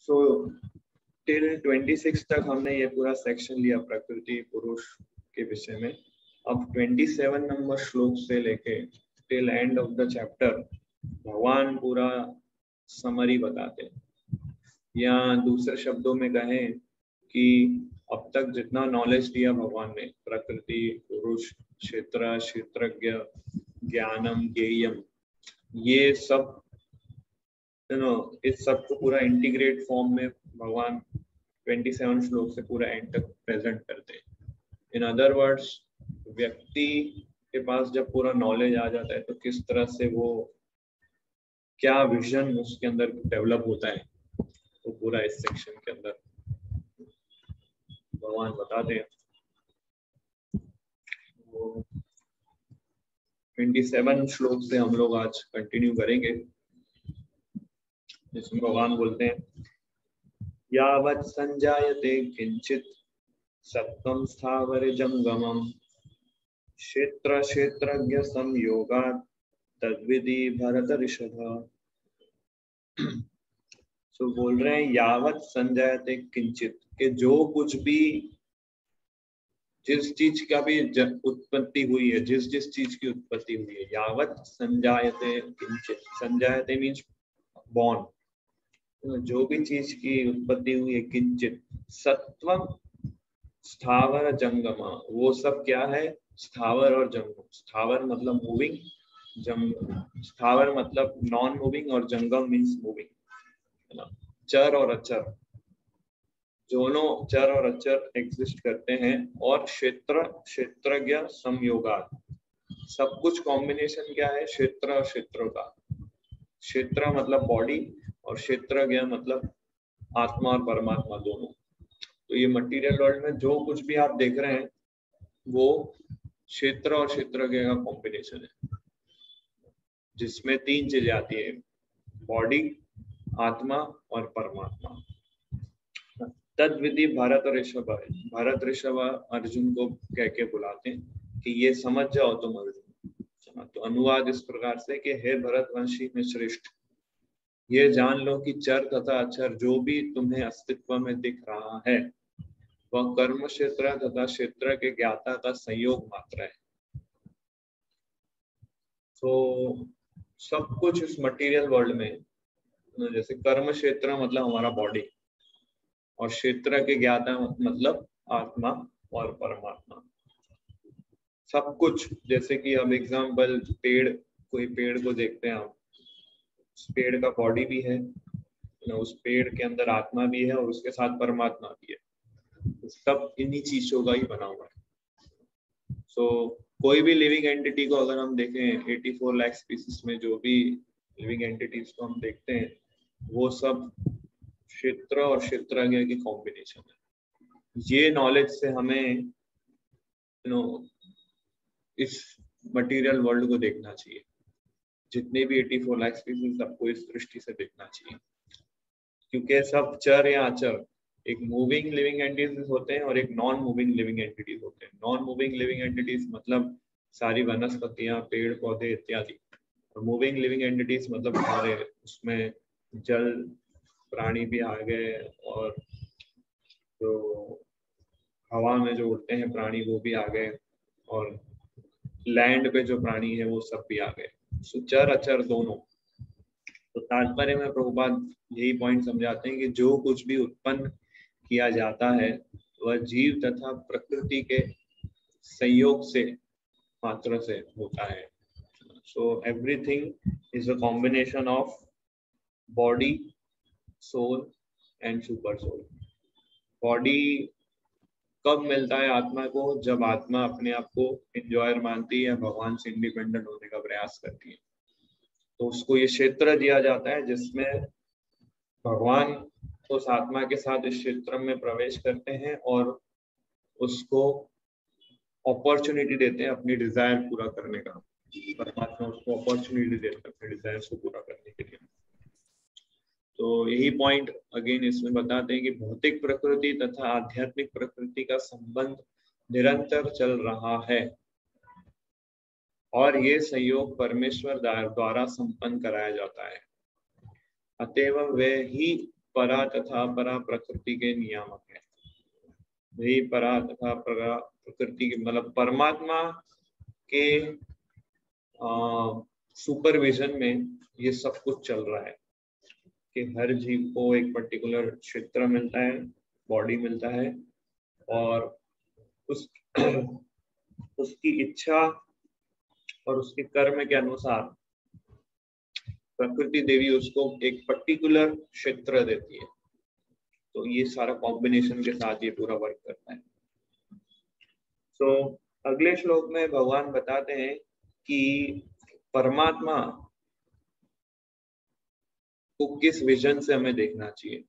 So till 26 तक हमने ये पूरा सेक्शन लिया प्रकृति पुरुष के विषय में। अब 27 नंबर श्लोक से लेके till end of the chapter भगवान पूरा समरी बताते हैं, या दूसरे शब्दों में कहें कि अब तक जितना नॉलेज दिया भगवान ने, प्रकृति पुरुष क्षेत्र क्षेत्रज्ञ ज्ञानम ज्ञेयम, ये सब इस सब को पूरा इंटीग्रेट फॉर्म में भगवान 27 श्लोक से पूरा एंड तक प्रेजेंट करते हैं। इन अदर वर्ड्स, व्यक्ति के पास जब पूरा नॉलेज आ जाता है तो किस तरह से वो, क्या विजन उसके अंदर डेवलप होता है, तो पूरा इस सेक्शन के अंदर भगवान बताते हैं। 27 श्लोक से हम लोग आज कंटिन्यू करेंगे, जिसमें भगवान बोलते हैं, यावत् संजायते किंचित सत्वं स्थावर जंगमम क्षेत्र क्षेत्रज्ञ संयोगात् तद्विधि भरत ऋषभ। तो बोल रहे हैं यावत् संजायते किंचित, के जो कुछ भी, जिस चीज का भी उत्पत्ति हुई है, जिस जिस चीज की उत्पत्ति हुई है, यावत् संजायते किंचित, संजायते मीन्स बॉर्न, जो भी चीज की उत्पत्ति हुई है, किंचित सत्वम स्थावर जंगमा, वो सब क्या है, स्थावर और जंगम। स्थावर मतलब मूविंग, स्थावर मतलब नॉन मूविंग, और जंगम मीन्स मूविंग, है ना। चर और अचर, दोनों चर और अचर एग्जिस्ट करते हैं। और क्षेत्र क्षेत्रज्ञ संयोगात, सब कुछ कॉम्बिनेशन क्या है, क्षेत्र और क्षेत्रों का। क्षेत्र मतलब बॉडी और क्षेत्रज्ञ मतलब आत्मा और परमात्मा दोनों। तो ये मटेरियल वर्ल्ड में जो कुछ भी आप देख रहे हैं वो क्षेत्र और क्षेत्रज्ञ का कॉम्बिनेशन है, जिसमें तीन चीजें आती है, बॉडी, आत्मा और परमात्मा। तद्विधि भरत ऋषभ, भरत ऋषभ अर्जुन को कह के बुलाते हैं कि ये समझ जाओ तुम अर्जुन। तो अनुवाद इस प्रकार से कि हे भरतवंशी में श्रेष्ठ, ये जान लो कि चर तथा अचर जो भी तुम्हें अस्तित्व में दिख रहा है वह कर्म क्षेत्र तथा क्षेत्र के ज्ञाता का संयोग मात्र है। तो सब कुछ इस मटेरियल वर्ल्ड में, जैसे कर्म क्षेत्र मतलब हमारा बॉडी, और क्षेत्र के ज्ञाता मतलब आत्मा और परमात्मा। सब कुछ, जैसे कि अब एग्जाम्पल पेड़, कोई पेड़ को देखते हैं आप, उस पेड़ का बॉडी भी है, उस पेड़ के अंदर आत्मा भी है और उसके साथ परमात्मा भी है, तो सब इन्हीं चीजों का ही बना हुआ है। सो कोई भी लिविंग एंटिटी को अगर हम देखें, 84 लाख स्पीसीज में जो भी लिविंग एंटिटीज को हम देखते हैं, वो सब क्षेत्र और क्षेत्रज्ञ की कॉम्बिनेशन है। ये नॉलेज से हमें इस मटेरियल वर्ल्ड को देखना चाहिए। जितने भी 84 लाख स्पीसीज, सबको इस दृष्टि से देखना चाहिए, क्योंकि सब चर या अचर, एक मूविंग लिविंग एंटिटीज होते हैं और एक नॉन मूविंग लिविंग एंटिटीज होते हैं। नॉन मूविंग लिविंग एंटिटीज मतलब सारी वनस्पतियां, पेड़ पौधे इत्यादि, और मूविंग लिविंग एंटिटीज मतलब हमारे उसमें जल प्राणी भी आ गए, और जो हवा में जो उड़ते हैं प्राणी वो भी आ गए, और लैंड पे जो प्राणी है वो सब भी आ गए। सो चर अचर दोनों। तो तात्पर्य में प्रभुपाद यही पॉइंट समझाते हैं कि जो कुछ भी उत्पन्न किया जाता है वह जीव तथा प्रकृति के संयोग से मात्र से होता है। So everything is a combination of body, soul and super soul. Body कब मिलता है आत्मा को, जब आत्मा अपने आप को एंजॉयर मानती है, भगवान से इंडिपेंडेंट होने का प्रयास करती है, तो उसको ये क्षेत्र दिया जाता है जिसमें भगवान उस आत्मा के साथ इस क्षेत्र में प्रवेश करते हैं और उसको अपॉर्चुनिटी देते हैं अपनी डिजायर पूरा करने का। परमात्मा उसको अपॉर्चुनिटी देते हैं अपने डिजायर को पूरा करने के लिए। तो यही पॉइंट अगेन इसमें बताते हैं कि भौतिक प्रकृति तथा आध्यात्मिक प्रकृति का संबंध निरंतर चल रहा है और ये संयोग परमेश्वर द्वारा संपन्न कराया जाता है। अतएव वे ही परा तथा परा प्रकृति के नियामक है। वही परा तथा परा प्रकृति के मतलब परमात्मा के सुपरविजन में ये सब कुछ चल रहा है कि हर जीव को एक पर्टिकुलर क्षेत्र मिलता है, बॉडी मिलता है, और उसकी इच्छा और उसके कर्म के अनुसार प्रकृति देवी उसको एक पर्टिकुलर क्षेत्र देती है। तो ये सारा कॉम्बिनेशन के साथ ये पूरा वर्क करता है। तो अगले श्लोक में भगवान बताते हैं कि परमात्मा को किस विजन से हमें देखना चाहिए।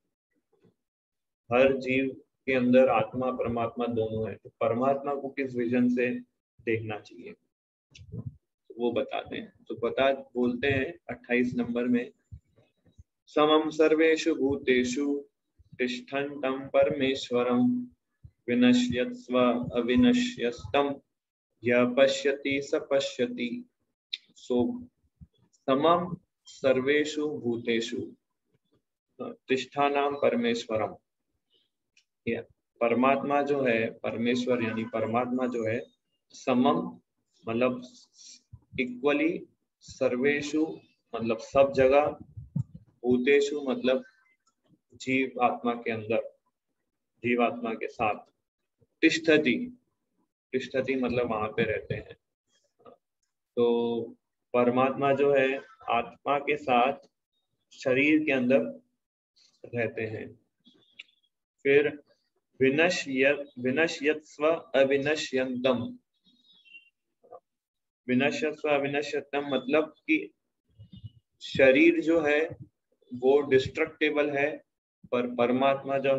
हर जीव के अंदर आत्मा परमात्मा दोनों है, तो परमात्मा को किस विजन से देखना चाहिए तो वो बताते हैं। तो बोलते हैं 28 नंबर में, समम सर्वेषु भूतेषु तिष्ठन्तं परमेश्वरं विनश्यत्स्व अविनश्यस्तम यः पश्यति स पश्यति। सो समम सर्वेषु भूतेषु तिष्ठानां परमेश्वरम, परमात्मा जो है, परमेश्वर यानी परमात्मा जो है, समम मतलब इक्वली, सर्वेषु मतलब सब जगह, भूतेषु मतलब जीव आत्मा के अंदर, जीव आत्मा के साथ, तिष्ठति, तिष्ठति मतलब वहां पे रहते हैं। तो परमात्मा जो है आत्मा के साथ शरीर के अंदर रहते हैं। फिर विनश्यत्स्व अविनश्यन्तम, विनश्यत्स्व अविनश्यन्तम मतलब कि शरीर जो है वो डिस्ट्रक्टेबल है, पर परमात्मा जो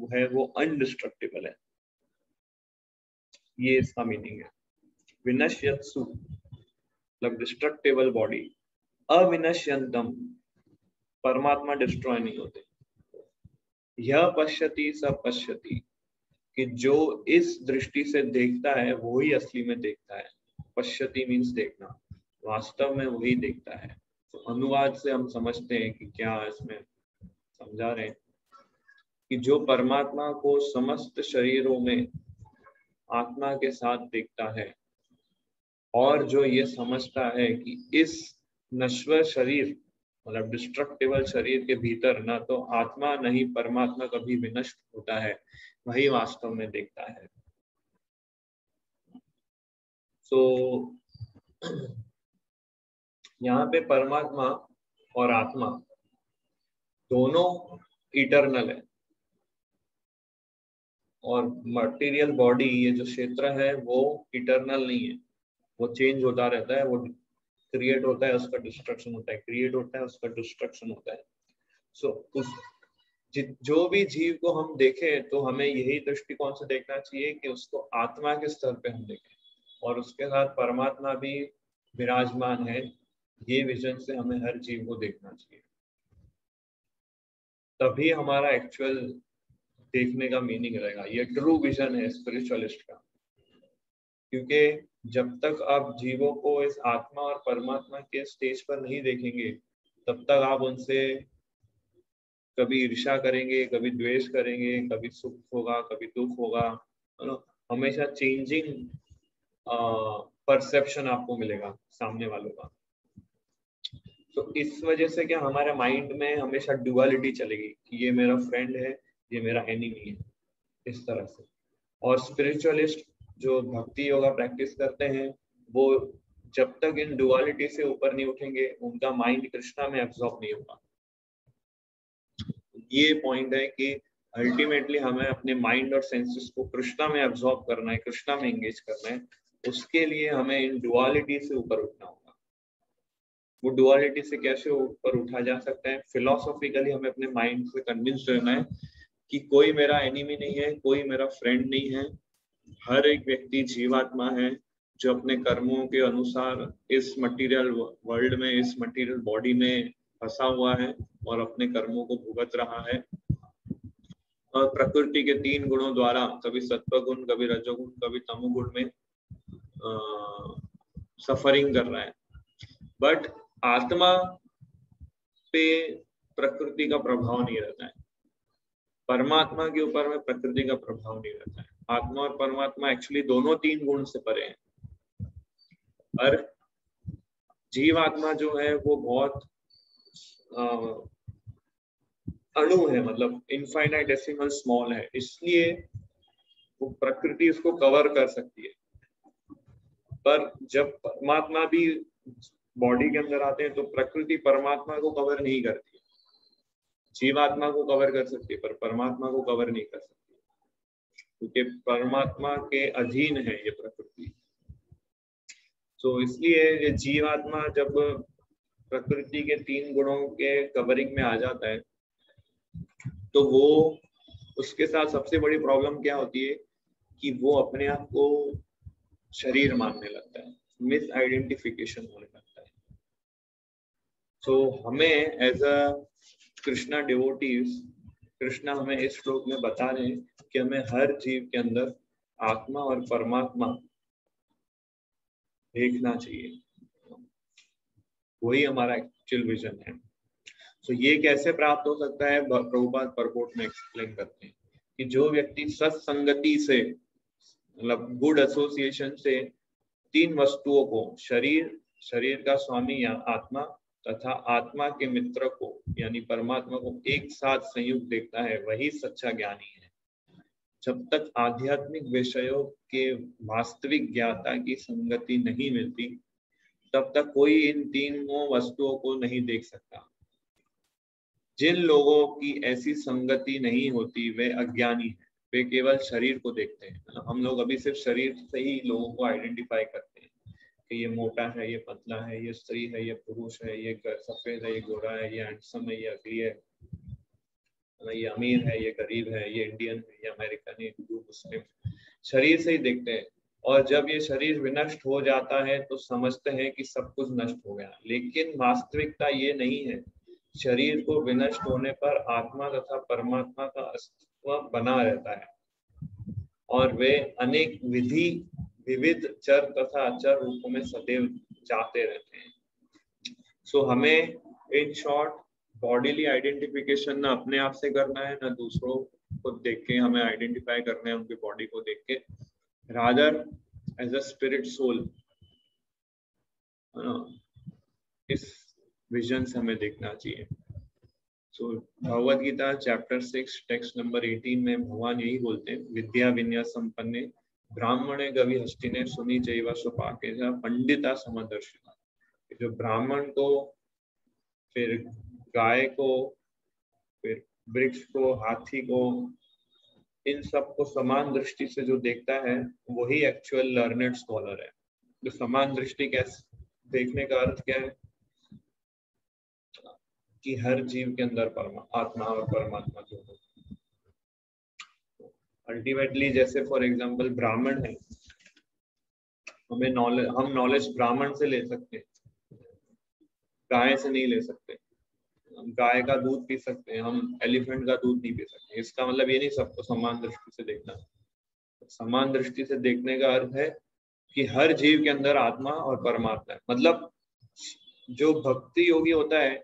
है वो अनडिस्ट्रक्टेबल है। ये इसका मीनिंग है। विनश्यत्सु मतलब डिस्ट्रक्टेबल बॉडी, अविनश्यन्तम परमात्मा डिस्ट्रॉय नहीं होते। यह पश्यति स पश्यति कि जो इस दृष्टि से देखता है वो ही असली में देखता है। पश्यति मीन्स देखना, वास्तव में वही देखता है। तो अनुवाद से हम समझते हैं कि क्या इसमें समझा रहे हैं कि जो परमात्मा को समस्त शरीरों में आत्मा के साथ देखता है, और जो ये समझता है कि इस नश्वर शरीर मतलब डिस्ट्रक्टेबल शरीर के भीतर ना तो आत्मा नहीं परमात्मा कभी विनष्ट होता है, वही वास्तव में देखता है। तो यहाँ पे परमात्मा और आत्मा दोनों इटर्नल है, और मटेरियल बॉडी ये जो क्षेत्र है वो इटर्नल नहीं है, वो चेंज होता रहता है। वो क्रिएट होता है, उसका डिस्ट्रक्शन होता है, क्रिएट होता है, उसका डिस्ट्रक्शन होता है। उस जो भी जीव को हम देखें तो हमें यही दृष्टिकोण से देखना चाहिए कि उसको आत्मा के स्तर पे हम देखें, और उसके साथ परमात्मा भी विराजमान है। ये विजन से हमें हर जीव को देखना चाहिए, तभी हमारा एक्चुअल देखने का मीनिंग रहेगा। ये ट्रू विजन है स्पिरिचुअलिस्ट का, क्योंकि जब तक आप जीवों को इस आत्मा और परमात्मा के स्टेज पर नहीं देखेंगे, तब तक आप उनसे कभी ईर्ष्या करेंगे, कभी द्वेष करेंगे, कभी सुख होगा, कभी दुख होगा, हमेशा चेंजिंग परसेप्शन आपको मिलेगा सामने वालों का। तो इस वजह से क्या हमारे माइंड में हमेशा ड्युअलिटी चलेगी कि ये मेरा फ्रेंड है, ये मेरा एनिमी है, इस तरह से। और स्पिरिचुअलिस्ट जो भक्ति योगा प्रैक्टिस करते हैं, वो जब तक इन डुअलिटी से ऊपर नहीं उठेंगे, उनका माइंड कृष्णा में एब्जॉर्ब नहीं होगा। ये पॉइंट है कि अल्टीमेटली हमें अपने माइंड और सेंसेस को कृष्णा में एब्जॉर्ब करना है, कृष्णा में एंगेज करना है। उसके लिए हमें इन डुअलिटी से ऊपर उठना होगा। वो डुअलिटी से कैसे ऊपर उठा जा सकता है? फिलोसॉफिकली हमें अपने माइंड से कन्विंस्ड रहना है कि कोई मेरा एनिमी नहीं है, कोई मेरा फ्रेंड नहीं है। हर एक व्यक्ति जीवात्मा है जो अपने कर्मों के अनुसार इस मटेरियल वर्ल्ड में, इस मटेरियल बॉडी में फंसा हुआ है और अपने कर्मों को भुगत रहा है। और प्रकृति के 3 गुणों द्वारा, कभी सत्व गुण, कभी रजोगुण, कभी तमोगुण में सफरिंग कर रहा है। बट आत्मा पे प्रकृति का प्रभाव नहीं रहता है, परमात्मा के ऊपर में प्रकृति का प्रभाव नहीं रहता है। आत्मा और परमात्मा एक्चुअली दोनों 3 गुण से परे हैं। और जीवात्मा जो है वो बहुत अणु है, मतलब इनफाइनाइटेसिमल स्मॉल है, इसलिए वो प्रकृति उसको कवर कर सकती है। पर जब परमात्मा भी बॉडी के अंदर आते हैं तो प्रकृति परमात्मा को कवर नहीं करती। जीवात्मा को कवर कर सकती है पर परमात्मा को कवर नहीं कर सकती, क्योंकि परमात्मा के अधीन है ये प्रकृति। तो इसलिए ये जीवात्मा जब प्रकृति के 3 गुणों के कवरिंग में आ जाता है तो वो उसके साथ सबसे बड़ी प्रॉब्लम क्या होती है कि वो अपने आप को शरीर मानने लगता है, मिस आइडेंटिफिकेशन होने लगता है। तो हमें as a Krishna devotees, Krishna हमें इस श्लोक में बता रहे हैं कि हमें हर जीव के अंदर आत्मा और परमात्मा देखना चाहिए, वही हमारा एक्चुअल विजन है। तो ये कैसे प्राप्त हो सकता है, प्रभुपाद परपोर्ट में एक्सप्लेन करते हैं कि जो व्यक्ति सत्संगति से, मतलब गुड एसोसिएशन से 3 वस्तुओं को, शरीर का स्वामी या आत्मा तथा आत्मा के मित्र को यानी परमात्मा को एक साथ संयुक्त देखता है, वही सच्चा ज्ञानी है। जब तक आध्यात्मिक विषयों के वास्तविक ज्ञाता की संगति नहीं मिलती तब तक कोई इन 3 वस्तुओं को नहीं देख सकता। जिन लोगों की ऐसी संगति नहीं होती वे अज्ञानी हैं, वे केवल शरीर को देखते हैं। हम लोग अभी सिर्फ शरीर से ही लोगों को आइडेंटिफाई करते हैं कि ये मोटा है, ये पतला है, ये स्त्री है, ये पुरुष है, ये सफेद है, ये गोरा है, ये हैंडसम है, ये अगली है, ये अमीर है, ये गरीब है, ये इंडियन है, ये अमेरिकन है, हिंदू मुस्लिम, शरीर से ही देखते हैं। और जब ये शरीर विनष्ट हो जाता है तो समझते हैं कि सब कुछ नष्ट हो गया, लेकिन वास्तविकता ये नहीं है। शरीर को विनष्ट होने पर आत्मा तथा परमात्मा का अस्तित्व बना रहता है और वे अनेक विविध चर तथा अचर रूपों में सदैव जाते रहते हैं। सो हमें इन शॉर्ट बॉडीली आइडेंटिफिकेशन ना अपने आप से करना है, ना दूसरों को देख के हमें आइडेंटिफाई करना है उनकी बॉडी को देख के, rather as a spirit soul इस विजन से हमें देखना चाहिए। So Bhagavad Gita chapter 6 text number 18 में भगवान यही बोलते हैं, विद्या विन्यास संपन्ने ब्राह्मणे गवि हस्तिने सुनी चैव स्वपाके पंडिता समदर्शिना। जो ब्राह्मण को, फिर गाय को, फिर वृक्ष को, हाथी को, इन सब को समान दृष्टि से जो देखता है वही एक्चुअल लर्नेड स्कॉलर है। जो समान दृष्टि कैसे देखने का अर्थ क्या है कि हर जीव के अंदर आत्मा और परमात्मा जो हो। अल्टीमेटली जैसे फॉर एग्जांपल ब्राह्मण है, हम नॉलेज ब्राह्मण से ले सकते हैं, गाय से नहीं ले सकते। हम गाय का दूध पी सकते हैं, हम एलिफेंट का दूध नहीं पी सकते। इसका मतलब ये नहीं सबको समान दृष्टि से देखना। समान दृष्टि से देखने का अर्थ है कि हर जीव के अंदर आत्मा और परमात्मा है। मतलब जो भक्ति योगी होता है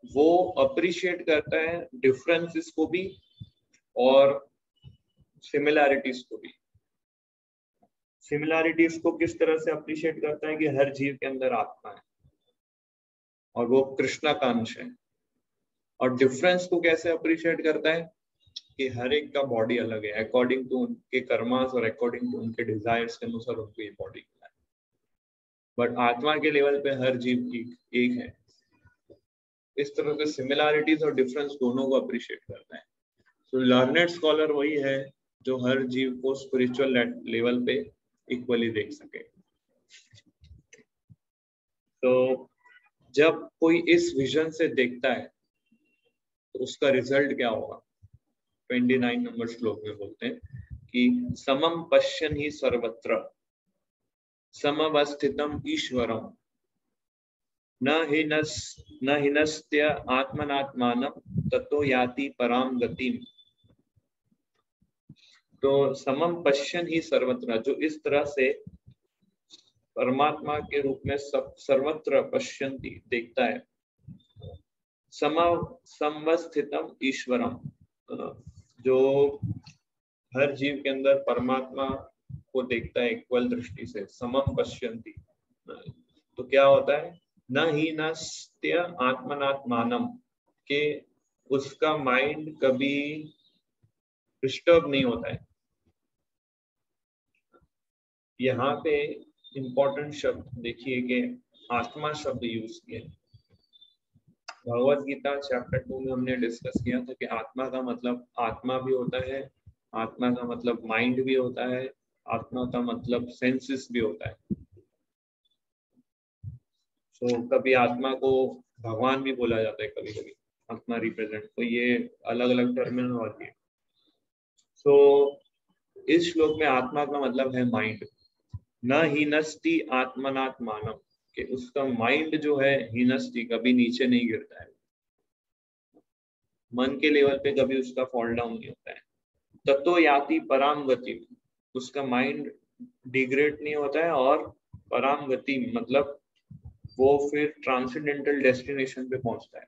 वो अप्रिशिएट करता है डिफरेंसेस को भी और सिमिलैरिटीज को भी। सिमिलैरिटीज को किस तरह से अप्रिशिएट करता है कि हर जीव के अंदर आत्मा है और वो कृष्णा का अंश है। और डिफरेंस को कैसे अप्रिशिएट करता है कि हर एक का बॉडी अलग है, अकॉर्डिंग टू उनके कर्मास और अकॉर्डिंग टू उनके डिजायर्स के अनुसार उनको ये बॉडी मिला है। बट आत्मा के लेवल पे हर जीव एक है। इस तरह से सिमिलैरिटीज और डिफरेंस दोनों को अप्रिशिएट करता है। सो लर्नेड स्कॉलर वही है जो हर जीव को स्पिरिचुअल लेवल पे इक्वली देख सके। तो जब कोई इस विजन से देखता है तो उसका रिजल्ट क्या होगा, 29 नंबर श्लोक में बोलते हैं कि समम पश्यन् हि सर्वत्र समवस्थितम ईश्वरम न हिनस्त्य आत्मनात्मानं ततो याति पराम गतिम। तो समम पश्यन् हि सर्वत्र, जो इस तरह से परमात्मा के रूप में सब सर्वत्र पश्यन्ति देखता है, समवस्थितम ईश्वरम, जो हर जीव के अंदर परमात्मा को देखता है इक्वल दृष्टि से, समम पश्यन्ति। तो क्या होता है, न ही नस्त्य आत्मनात्मानम, के उसका माइंड कभी डिस्टर्ब नहीं होता है। यहाँ पे इंपॉर्टेंट शब्द देखिए कि आत्मा शब्द यूज किया। भगवत गीता चैप्टर 2 में हमने डिस्कस किया था कि आत्मा का मतलब आत्मा भी होता है, आत्मा का मतलब माइंड भी होता है, आत्मा का मतलब सेंसेस भी होता है। तो कभी आत्मा को भगवान भी बोला जाता है, कभी कभी आत्मा रिप्रेजेंट, तो ये अलग अलग टर्मिनोलॉजी है। तो इस श्लोक में आत्मा का मतलब है माइंड। न हीनस्ति आत्मनात्मानम, कि उसका माइंड जो है हीनस्ति, कभी नीचे नहीं गिरता है, मन के लेवल पे कभी उसका फॉल डाउन नहीं होता है। ततो याति पराम गति, उसका माइंड डिग्रेड नहीं होता है, और पराम गति मतलब वो फिर ट्रांसेंडेंटल डेस्टिनेशन पे पहुंचता है।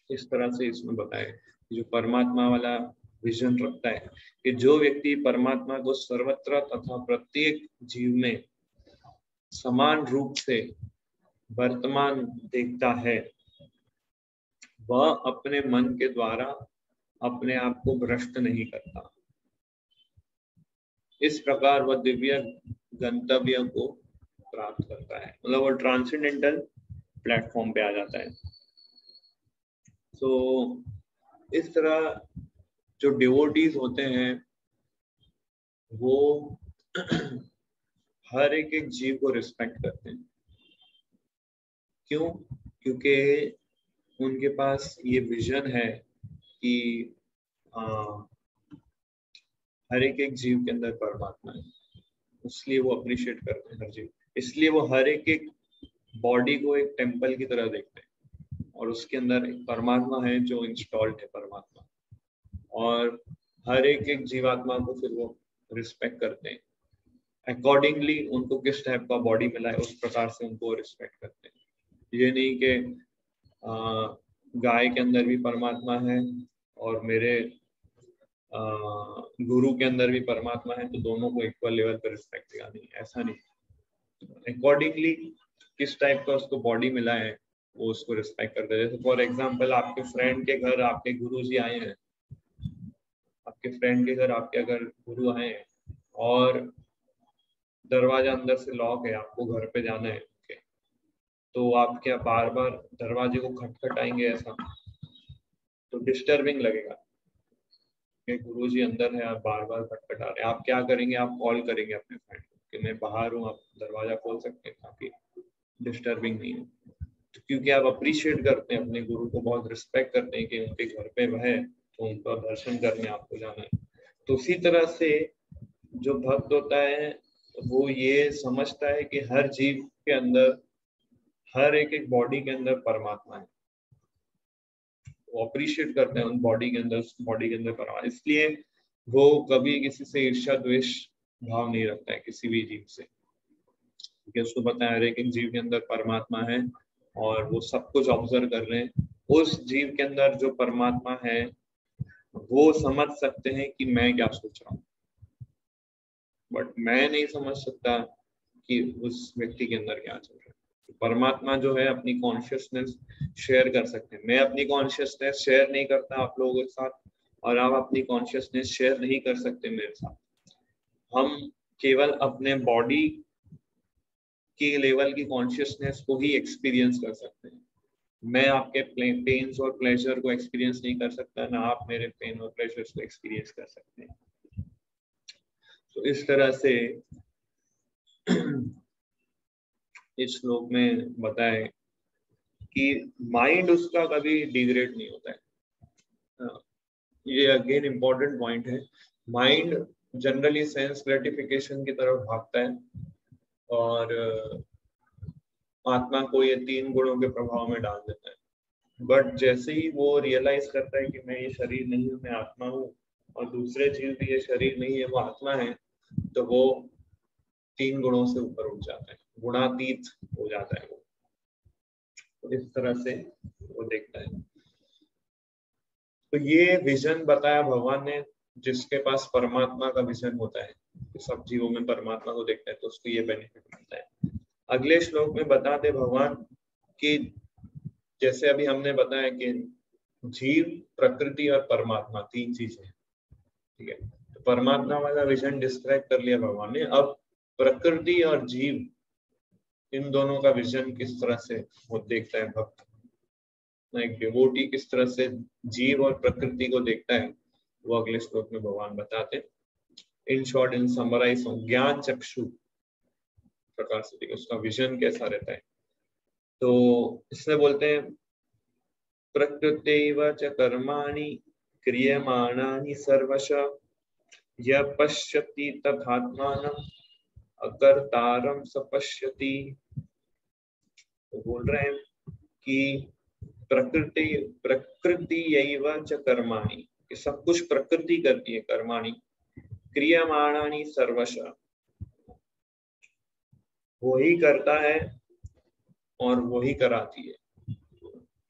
इस तरह से इसमें बताया जो परमात्मा वाला विजन रखता है कि जो व्यक्ति परमात्मा को सर्वत्र तथा प्रत्येक जीव में समान रूप से वर्तमान देखता है, वह अपने मन के द्वारा अपने आप को भ्रष्ट नहीं करता। इस प्रकार वह दिव्य गंतव्य को प्राप्त करता है, मतलब वो ट्रांसेंडेंटल प्लेटफॉर्म पे आ जाता है। तो इस तरह जो डिवोटीज होते हैं वो हर एक जीव को रिस्पेक्ट करते हैं। क्यों? क्योंकि उनके पास ये विजन है कि हर एक जीव के अंदर परमात्मा है, इसलिए वो अप्रिशिएट करते हैं हर जीव। इसलिए वो हर एक बॉडी को एक टेम्पल की तरह देखते हैं, और उसके अंदर एक परमात्मा है जो इंस्टॉल्ड है परमात्मा, और हर एक जीवात्मा को फिर वो रिस्पेक्ट करते हैं। अकॉर्डिंगली उनको किस टाइप का बॉडी मिला है उस प्रकार से उनको रिस्पेक्ट करते हैं। ये नहीं कि गाय के अंदर भी परमात्मा है और मेरे गुरु के अंदर भी परमात्मा है तो दोनों को इक्वल लेवल पर रिस्पेक्ट देगा, नहीं, ऐसा नहीं। अकॉर्डिंगली किस टाइप का उसको बॉडी मिला है वो उसको रिस्पेक्ट करते हैं। जैसे फॉर एग्जांपल आपके फ्रेंड के घर आपके गुरु जी आए हैं, आपके फ्रेंड के घर आपके अगर गुरु आए हैं और दरवाजा अंदर से लॉक है, आपको घर पे जाना है, तो आप क्या बार बार दरवाजे को खटखटाएंगे? ऐसा तो डिस्टर्बिंग लगेगा कि गुरुजी अंदर है, आप बार बार खटखटा रहे हैं। आप क्या करेंगे? आप कॉल करेंगे अपने फ्रेंड को कि मैं बाहर हूँ, आप दरवाजा खोल सकते हैं, काफी डिस्टर्बिंग नहीं है। तो क्योंकि आप अप्रिशिएट करते हैं अपने गुरु को, बहुत रिस्पेक्ट करते हैं कि उनके घर पे वह है तो उनका दर्शन करने आपको जाना है। तो उसी तरह से जो भक्त होता है वो ये समझता है कि हर जीव के अंदर, हर एक बॉडी के अंदर परमात्मा है, वो अप्रिशिएट करते हैं उन बॉडी के अंदर परमात्मा। इसलिए वो कभी किसी से ईर्ष्या द्वेष भाव नहीं रखता है किसी भी जीव से, क्योंकि उसको पता है हर एक जीव के अंदर परमात्मा है और वो सब कुछ ऑब्जर्व कर रहे हैं। उस जीव के अंदर जो परमात्मा है वो समझ सकते हैं कि मैं क्या सोच रहा हूँ, बट मैं नहीं समझ सकता कि उस व्यक्ति के अंदर क्या चल रहा है। परमात्मा जो है अपनी कॉन्शियसनेस शेयर कर सकते हैं। मैं अपनी कॉन्शियसनेस शेयर नहीं करता आप लोगों के साथ, और आप अपनी कॉन्शियसनेस शेयर नहीं कर सकते मेरे साथ। हम केवल अपने बॉडी के लेवल की कॉन्शियसनेस को ही एक्सपीरियंस कर सकते हैं। मैं आपके पेन्स और प्लेजर को एक्सपीरियंस नहीं कर सकता, ना आप मेरे पेन और प्लेजर्स को एक्सपीरियंस कर सकते हैं। तो इस तरह से इस श्लोक में बताए कि माइंड उसका कभी डिग्रेड नहीं होता है। ये अगेन इम्पोर्टेंट पॉइंट है। माइंड जनरली सेंस ग्रेटिफिकेशन की तरफ भागता है और आत्मा को ये 3 गुणों के प्रभाव में डाल देता है। बट जैसे ही वो रियलाइज करता है कि मैं ये शरीर नहीं हूँ, मैं आत्मा हूँ, और दूसरे जीव भी ये शरीर नहीं है वो आत्मा है, तो वो 3 गुणों से ऊपर उठ जाता है, गुणातीत हो जाता है वो। तो इस तरह से वो देखता है। तो ये विजन बताया भगवान ने, जिसके पास परमात्मा का विजन होता है, तो सब जीवों में परमात्मा को देखता है, तो उसको ये बेनिफिट मिलता है। अगले श्लोक में बताते भगवान कि जैसे अभी हमने बताया कि जीव, प्रकृति और परमात्मा 3 चीजें, ठीक है। तो परमात्मा वाला विजन डिस्क्राइब कर लिया भगवान ने। अब प्रकृति और जीव, इन दोनों का विजन किस तरह से वो देखता है भक्त, एक डिवोटी किस तरह से जीव और प्रकृति को देखता है, वो अगले श्लोक में भगवान बताते हैं। इन शॉर्ट, इन समराइज, ज्ञान चक्षु प्रकार से उसका विजन कैसा रहता है। तो इसमें बोलते हैं प्रकृत्यैव च कर्माणि क्रियमाणानि सर्वशः यः पश्यति तथात्मानम् अकर्तारं स पश्यति। तो बोल रहे हैं कि प्रकृत्यैव च कर्माणि, कि सब कुछ प्रकृति करती है, कर्माणि क्रियमाणानि सर्वशः, वो ही करता है और वो ही कराती है।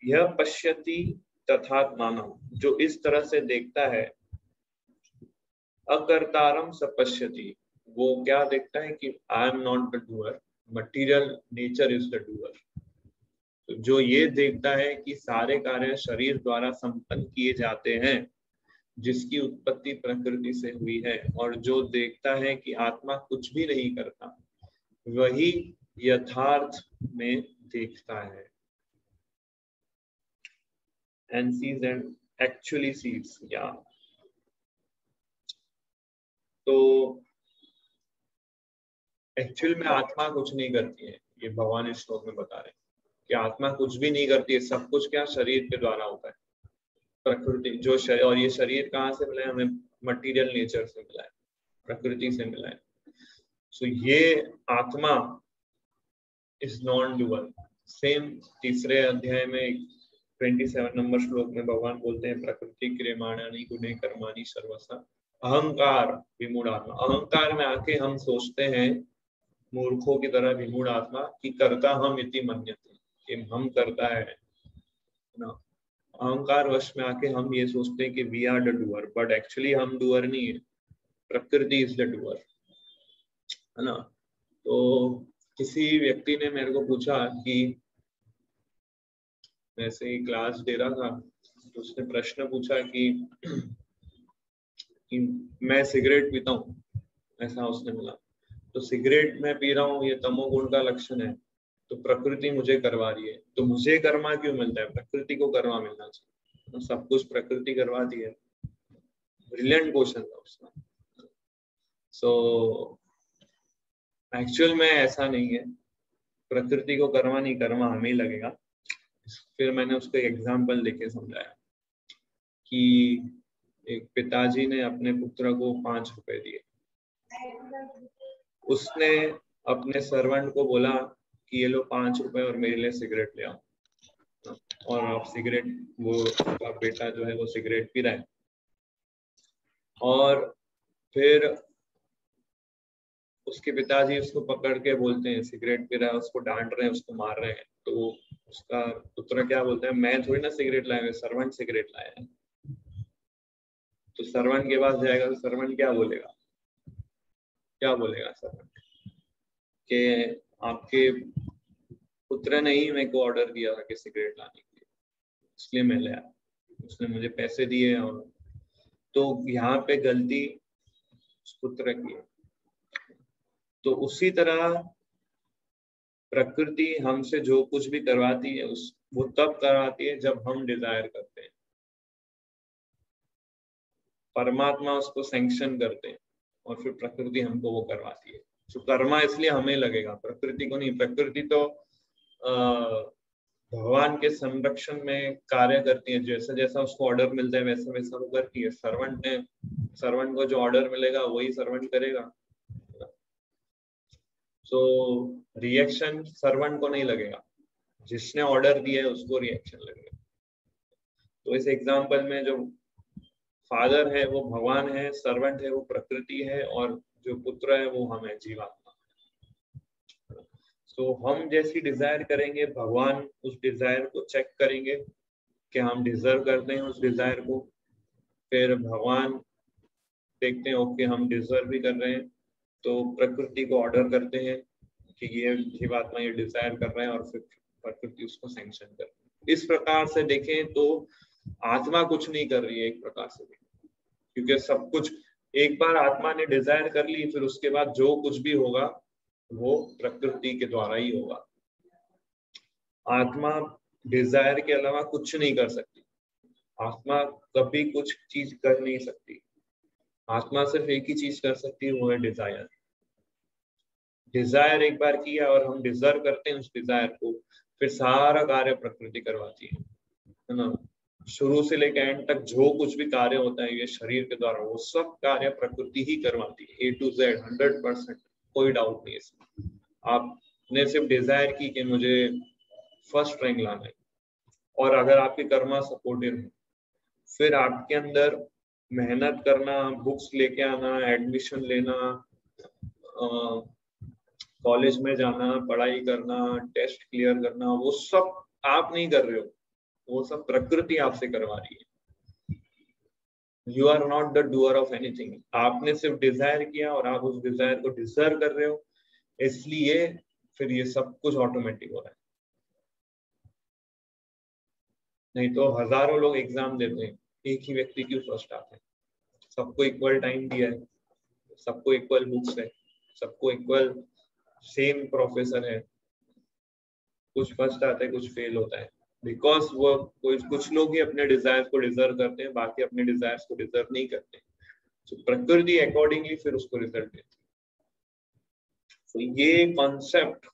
यह पश्यति तथात्मानम, जो इस तरह से देखता है, अकर्तारम स पश्यति, वो क्या देखता है कि I am not the doer, material nature is the doer. तो जो ये देखता है कि सारे कार्य शरीर द्वारा संपन्न किए जाते हैं, जिसकी उत्पत्ति प्रकृति से हुई है, और जो देखता है कि आत्मा कुछ भी नहीं करता, वही यथार्थ में देखता है। And sees and actually sees, yeah. तो एक्चुअल में आत्मा कुछ नहीं करती है, ये भगवान इस श्लोक में बता रहे हैं कि आत्मा कुछ भी नहीं करती है, सब कुछ क्या शरीर के द्वारा होता है, प्रकृति जो शरीर, और ये शरीर कहाँ से मिला है हमें, मटेरियल नेचर से मिला है, प्रकृति से मिला है। सो ये आत्मा इज नॉन डुअल। सेम तीसरे अध्याय में 27 नंबर श्लोक में भगवान बोलते हैं प्रकृति क्रियमाणानि गुणे कर्माणि सर्वशः अहंकार विमूढ़ आत्मा। अहंकार में आके हम सोचते हैं मूर्खों की तरह, विमूढ़ आत्मा की कर्ता हम इति मन्यते, कि हम करता है ना। अहंकार वश में आके हम ये सोचते हैं कि we are the doer, but actually हम डूअर नहीं है, प्रकृति इज द डूअर, है ना। तो किसी व्यक्ति ने मेरे को पूछा कि वैसे ही क्लास दे रहा था, तो उसने प्रश्न पूछा कि मैं सिगरेट पीता हूँ, ऐसा उसने बोला। तो सिगरेट मैं पी रहा हूँ, ये तमोगुण का लक्षण है, तो प्रकृति मुझे करवा रही है, तो मुझे कर्मा क्यों मिलता है, प्रकृति को कर्मा मिलना चाहिए, तो सब कुछ प्रकृति करवाती है। ब्रिलियंट क्वेश्चन था उसका। सो एक्चुअल में ऐसा नहीं है, प्रकृति को कर्मा नहीं, कर्मा हमें ही लगेगा। फिर मैंने उसको एग्जाम्पल देके समझाया कि एक पिताजी ने अपने पुत्र को 5 रुपए दिए, उसने अपने सर्वेंट को बोला कि ये लो 5 रुपए और मेरे लिए सिगरेट ले आओ, और अब सिगरेट, वो उसका बेटा जो है वो सिगरेट पी रहा है, और फिर उसके पिताजी उसको पकड़ के बोलते हैं सिगरेट पी रहा है, उसको डांट रहे हैं, उसको मार रहे हैं। तो उसका पुत्र क्या बोलता है, मैं थोड़ी ना सिगरेट लाया, सर्वेंट सिगरेट लाया है। तो सर्वेंट के पास जाएगा तो सर्वेंट क्या बोलेगा, क्या बोलेगा सर्वेंट कि आपके पुत्र ने ही मेरे को ऑर्डर दिया था कि सिगरेट लाने के लिए, इसलिए मैं लाया, उसने मुझे पैसे दिए। और तो यहाँ पे गलती उस पुत्र की है। तो उसी तरह प्रकृति हमसे जो कुछ भी करवाती है, उस वो तब करवाती है जब हम डिजायर करते हैं, परमात्मा उसको सैंक्शन करते हैं, और फिर प्रकृति हमको वो करवाती है। तो कर्मा इसलिए हमें लगेगा, प्रकृति को नहीं। प्रकृति तो भगवान के संरक्षण में कार्य करती है, जैसा जैसा उसको ऑर्डर मिलता है वैसा वैसा वो करती है। सर्वेंट को जो ऑर्डर मिलेगा वही सर्वेंट करेगा। तो रिएक्शन सर्वेंट को नहीं लगेगा, जिसने ऑर्डर दिया है उसको रिएक्शन लगेगा। तो इस एग्जांपल में जो फादर है वो भगवान है, सर्वेंट है वो प्रकृति है, और जो पुत्र है वो हम है, जीवात्मा। तो हम जैसी डिजायर करेंगे, भगवान उस डिजायर को चेक करेंगे कि हम डिजर्व करते हैं उस डिजायर को। फिर भगवान देखते हैं ओके हम डिजर्व भी कर रहे हैं, तो प्रकृति को ऑर्डर करते हैं कि ये जीवात्मा ये डिजायर कर रहे हैं, और फिर प्रकृति उसको सैंक्शन करती है। इस प्रकार से देखें तो आत्मा कुछ नहीं कर रही है एक प्रकार से, क्योंकि सब कुछ एक बार आत्मा ने डिजायर कर ली, फिर उसके बाद जो कुछ भी होगा वो प्रकृति के द्वारा ही होगा। आत्मा डिजायर के अलावा कुछ नहीं कर सकती। आत्मा कभी कुछ चीज कर नहीं सकती। आत्मा सिर्फ एक ही चीज कर सकती है, वो है डिजायर। डिजायर एक बार किया और हम डिजर्व करते हैं उस डिजायर को, फिर सारा कार्य प्रकृति करवाती है ना। शुरू से लेकर एंड तक जो कुछ भी कार्य होता है ये शरीर के द्वारा, वो सब कार्य प्रकृति ही करवाती है, A to Z 100%, कोई डाउट नहीं है इसमें। आपने सिर्फ डिजायर की कि मुझे फर्स्ट रैंक लाना है, और अगर आपके कर्मा सपोर्टिव है, फिर आपके अंदर मेहनत करना, बुक्स लेके आना, एडमिशन लेना, कॉलेज में जाना, पढ़ाई करना, टेस्ट क्लियर करना, वो सब आप नहीं कर रहे हो, वो सब प्रकृति आपसे करवा रही है। You are not the doer of anything. आपने सिर्फ डिजायर किया और आप उस डिजायर को डिजर्व कर रहे हो, इसलिए फिर ये सब कुछ ऑटोमेटिक हो रहा है। नहीं तो हजारों लोग एग्जाम देते हैं, एक ही व्यक्ति क्यों फर्स्ट आते हैं? सबको इक्वल टाइम दिया है, सबको इक्वल बुक्स है, सबको इक्वल सेम प्रोफेसर है, कुछ फर्स्ट आता है कुछ फेल होता है, बिकॉज वो कुछ लोग ही अपने डिजायर्स को डिजर्व करते हैं, बाकी अपने डिजायर्स को डिजर्व नहीं करते। तो प्रकृति अकॉर्डिंगली फिर उसको रिजल्ट देती है। तो ये कॉन्सेप्ट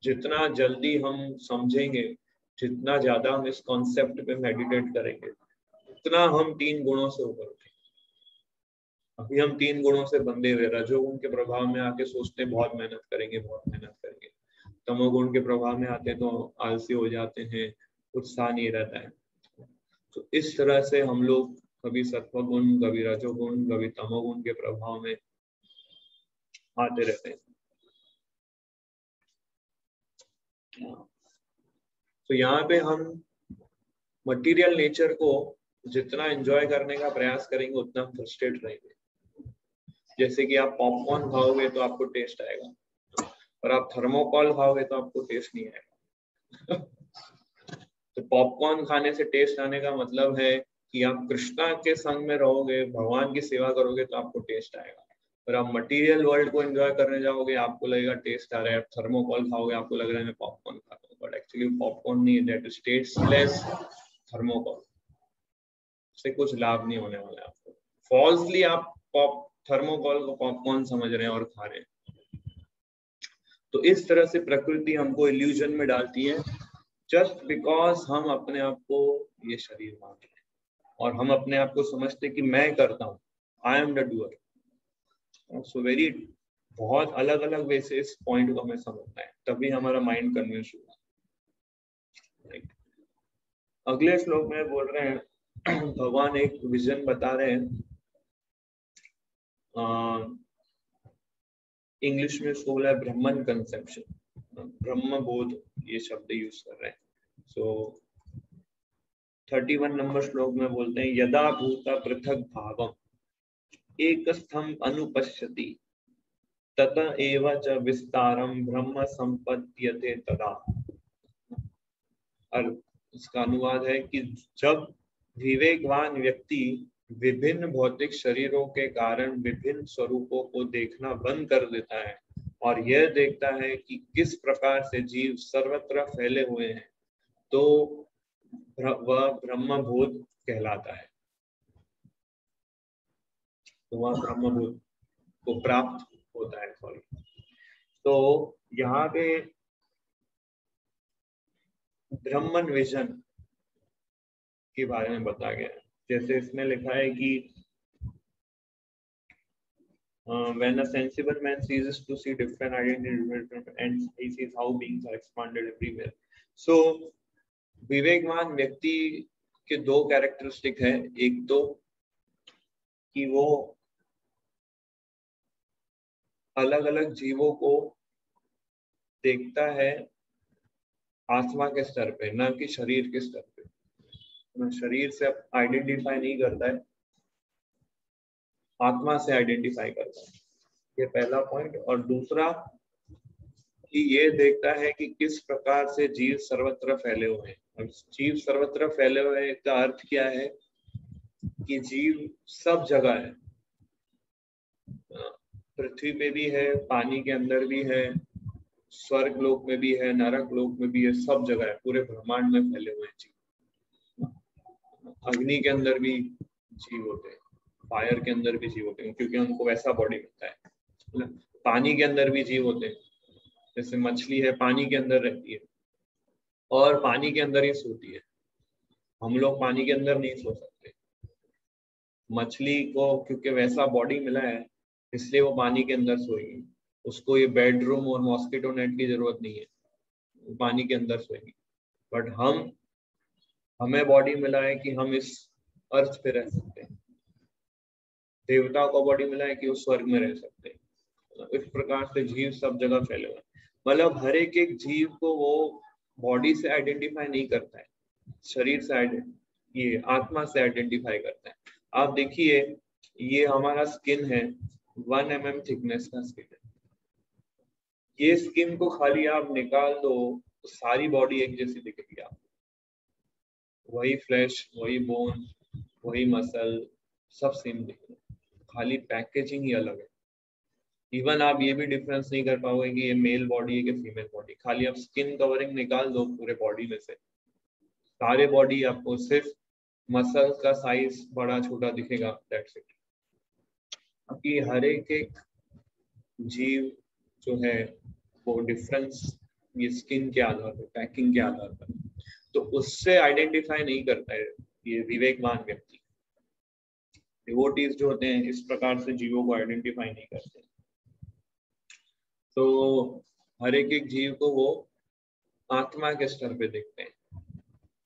जितना जल्दी हम समझेंगे, जितना ज्यादा हम इस कॉन्सेप्ट पे मेडिटेट करेंगे, उतना हम 3 गुणों से ऊपर उठेंगे। अभी हम 3 गुणों से बंधे हुए, रजोगुण के प्रभाव में आके सोचते हैं बहुत मेहनत करेंगे, बहुत मेहनत करेंगे। तमोगुण के प्रभाव में आते हैं तो आलसी हो जाते हैं, उत्साह नहीं रहता है। तो इस तरह से हम लोग कभी सत्वगुण, कभी रजोगुण, कभी तमोगुण के प्रभाव में आते रहते हैं। तो यहाँ पे हम मटेरियल नेचर को जितना एंजॉय करने का प्रयास करेंगे उतना फ्रस्ट्रेट रहेंगे। जैसे कि आप पॉपकॉर्न खाओगे तो आपको टेस्ट आएगा, और आप थर्मोकॉल खाओगे तो आपको टेस्ट नहीं आएगा। तो पॉपकॉर्न खाने से टेस्ट आने का मतलब है कि आप कृष्णा के संग में रहोगे, भगवान की सेवा करोगे तो आपको टेस्ट आएगा। और आप मटेरियल वर्ल्ड को एंजॉय करने जाओगे, आपको लगेगा टेस्ट आ रहा है। थर्मोकॉल खाओगे, आपको लग रहा है मैं पॉपकॉर्न खाता हूँ, बट एक्चुअली पॉपकॉर्न नहीं है, दैट इज टेस्टलेस थर्मोकॉल। से कुछ लाभ नहीं होने वाला है आपको। फॉल्सली आप थर्मोकॉल को पॉपकॉर्न समझ रहे हैं और खा रहे हैं। तो इस तरह से प्रकृति हमको इल्यूजन में डालती है, जस्ट बिकॉज हम अपने आप को ये शरीर मान रहे हैं, और हम अपने आप को समझते कि मैं करता हूँ, I am the doer. So very बहुत अलग अलग वे से इस पॉइंट को हमें समझना है, तभी हमारा माइंड कन्विंस होगा। अगले श्लोक में बोल रहे हैं, भगवान एक विजन बता रहे हैं, इंग्लिश में इसको बोला है ब्रह्मन कंसेप्शन, ब्रह्म बोध, ये शब्द यूज कर रहे हैं। सो 31 नंबर श्लोक में बोलते हैं, यदा भूता पृथक भावम एकस्थम अनुपश्यति तत एव च विस्तारम ब्रह्म संपद्यते तदा। और इसका अनुवाद है कि जब विवेकवान व्यक्ति विभिन्न भौतिक शरीरों के कारण विभिन्न स्वरूपों को देखना बंद कर देता है और यह देखता है कि किस प्रकार से जीव सर्वत्र फैले हुए हैं, तो वह ब्रह्मबोध कहलाता है। तो वह ब्रह्मबोध को प्राप्त होता है। सॉरी, तो यहाँ पे ब्रह्मन विजन के बारे में बताया गया है। जैसे इसमें लिखा है कि when a sensible man ceases to see different identities and he sees how beings are expanded everywhere. So विवेकवान व्यक्ति के 2 कैरेक्टरिस्टिक है। एक तो कि वो अलग अलग जीवों को देखता है आत्मा के स्तर पे, न कि शरीर के स्तर पे। न शरीर से आइडेंटिफाई नहीं करता है, आत्मा से आइडेंटिफाई करता है। ये पहला पॉइंट। और दूसरा कि ये देखता है कि किस प्रकार से जीव सर्वत्र फैले हुए हैं। और जीव सर्वत्र फैले हुए का अर्थ क्या है कि जीव सब जगह है, पृथ्वी पे भी है, पानी के अंदर भी है, स्वर्ग लोक में भी है, नरक लोक में भी है, सब जगह है, पूरे ब्रह्मांड में फैले हुए हैं जीव। अग्नि के अंदर भी जीव होते हैं, फायर के अंदर भी जीव होते हैं, क्योंकि उनको वैसा बॉडी मिलता है। पानी के अंदर भी जीव होते हैं, जैसे मछली है, पानी के अंदर रहती है और पानी के अंदर ही सोती है। हम लोग पानी के अंदर नहीं सो सकते। मछली को क्योंकि वैसा बॉडी मिला है, इसलिए वो पानी के अंदर सोएगी। उसको ये बेडरूम और मॉस्किटो नेट की जरूरत नहीं है, वो पानी के अंदर सोएगी। बट हमें बॉडी मिला है कि हम इस अर्थ पे रह सकते हैं। देवताओं को बॉडी मिला है कि वो स्वर्ग में रह सकते हैं। इस प्रकार से जीव सब जगह फैले हुए, मतलब हर एक जीव को वो बॉडी से आइडेंटिफाई नहीं करता है, शरीर से ये आत्मा से आइडेंटिफाई करता है। आप देखिए, ये हमारा स्किन है, 1 mm थिकनेस का स्किन है। ये स्किन को खाली आप निकाल दो तो सारी बॉडी एक जैसी दिखेगी आपको। वही फ्लैश, वही बोन, वही मसल, सब सेम दिखेगा, खाली पैकेजिंग ही अलग है। इवन आप ये भी डिफरेंस नहीं कर पाओगे कि ये मेल बॉडी है कि फीमेल बॉडी। खाली आप स्किन कवरिंग निकाल दो पूरे बॉडी में से, सारे बॉडी आपको सिर्फ मसल का साइज बड़ा छोटा दिखेगा, दैट्स इट। क्योंकि हर एक जीव जो है वो डिफरेंस ये स्किन के आधार पर, पैकिंग के आधार पर, तो उससे आइडेंटिफाई नहीं करता है ये विवेकवान व्यक्ति। डिवोटीज जो होते हैं इस प्रकार से जीवों को आइडेंटिफाई नहीं करते। तो हर एक जीव को वो आत्मा के स्तर पे देखते हैं,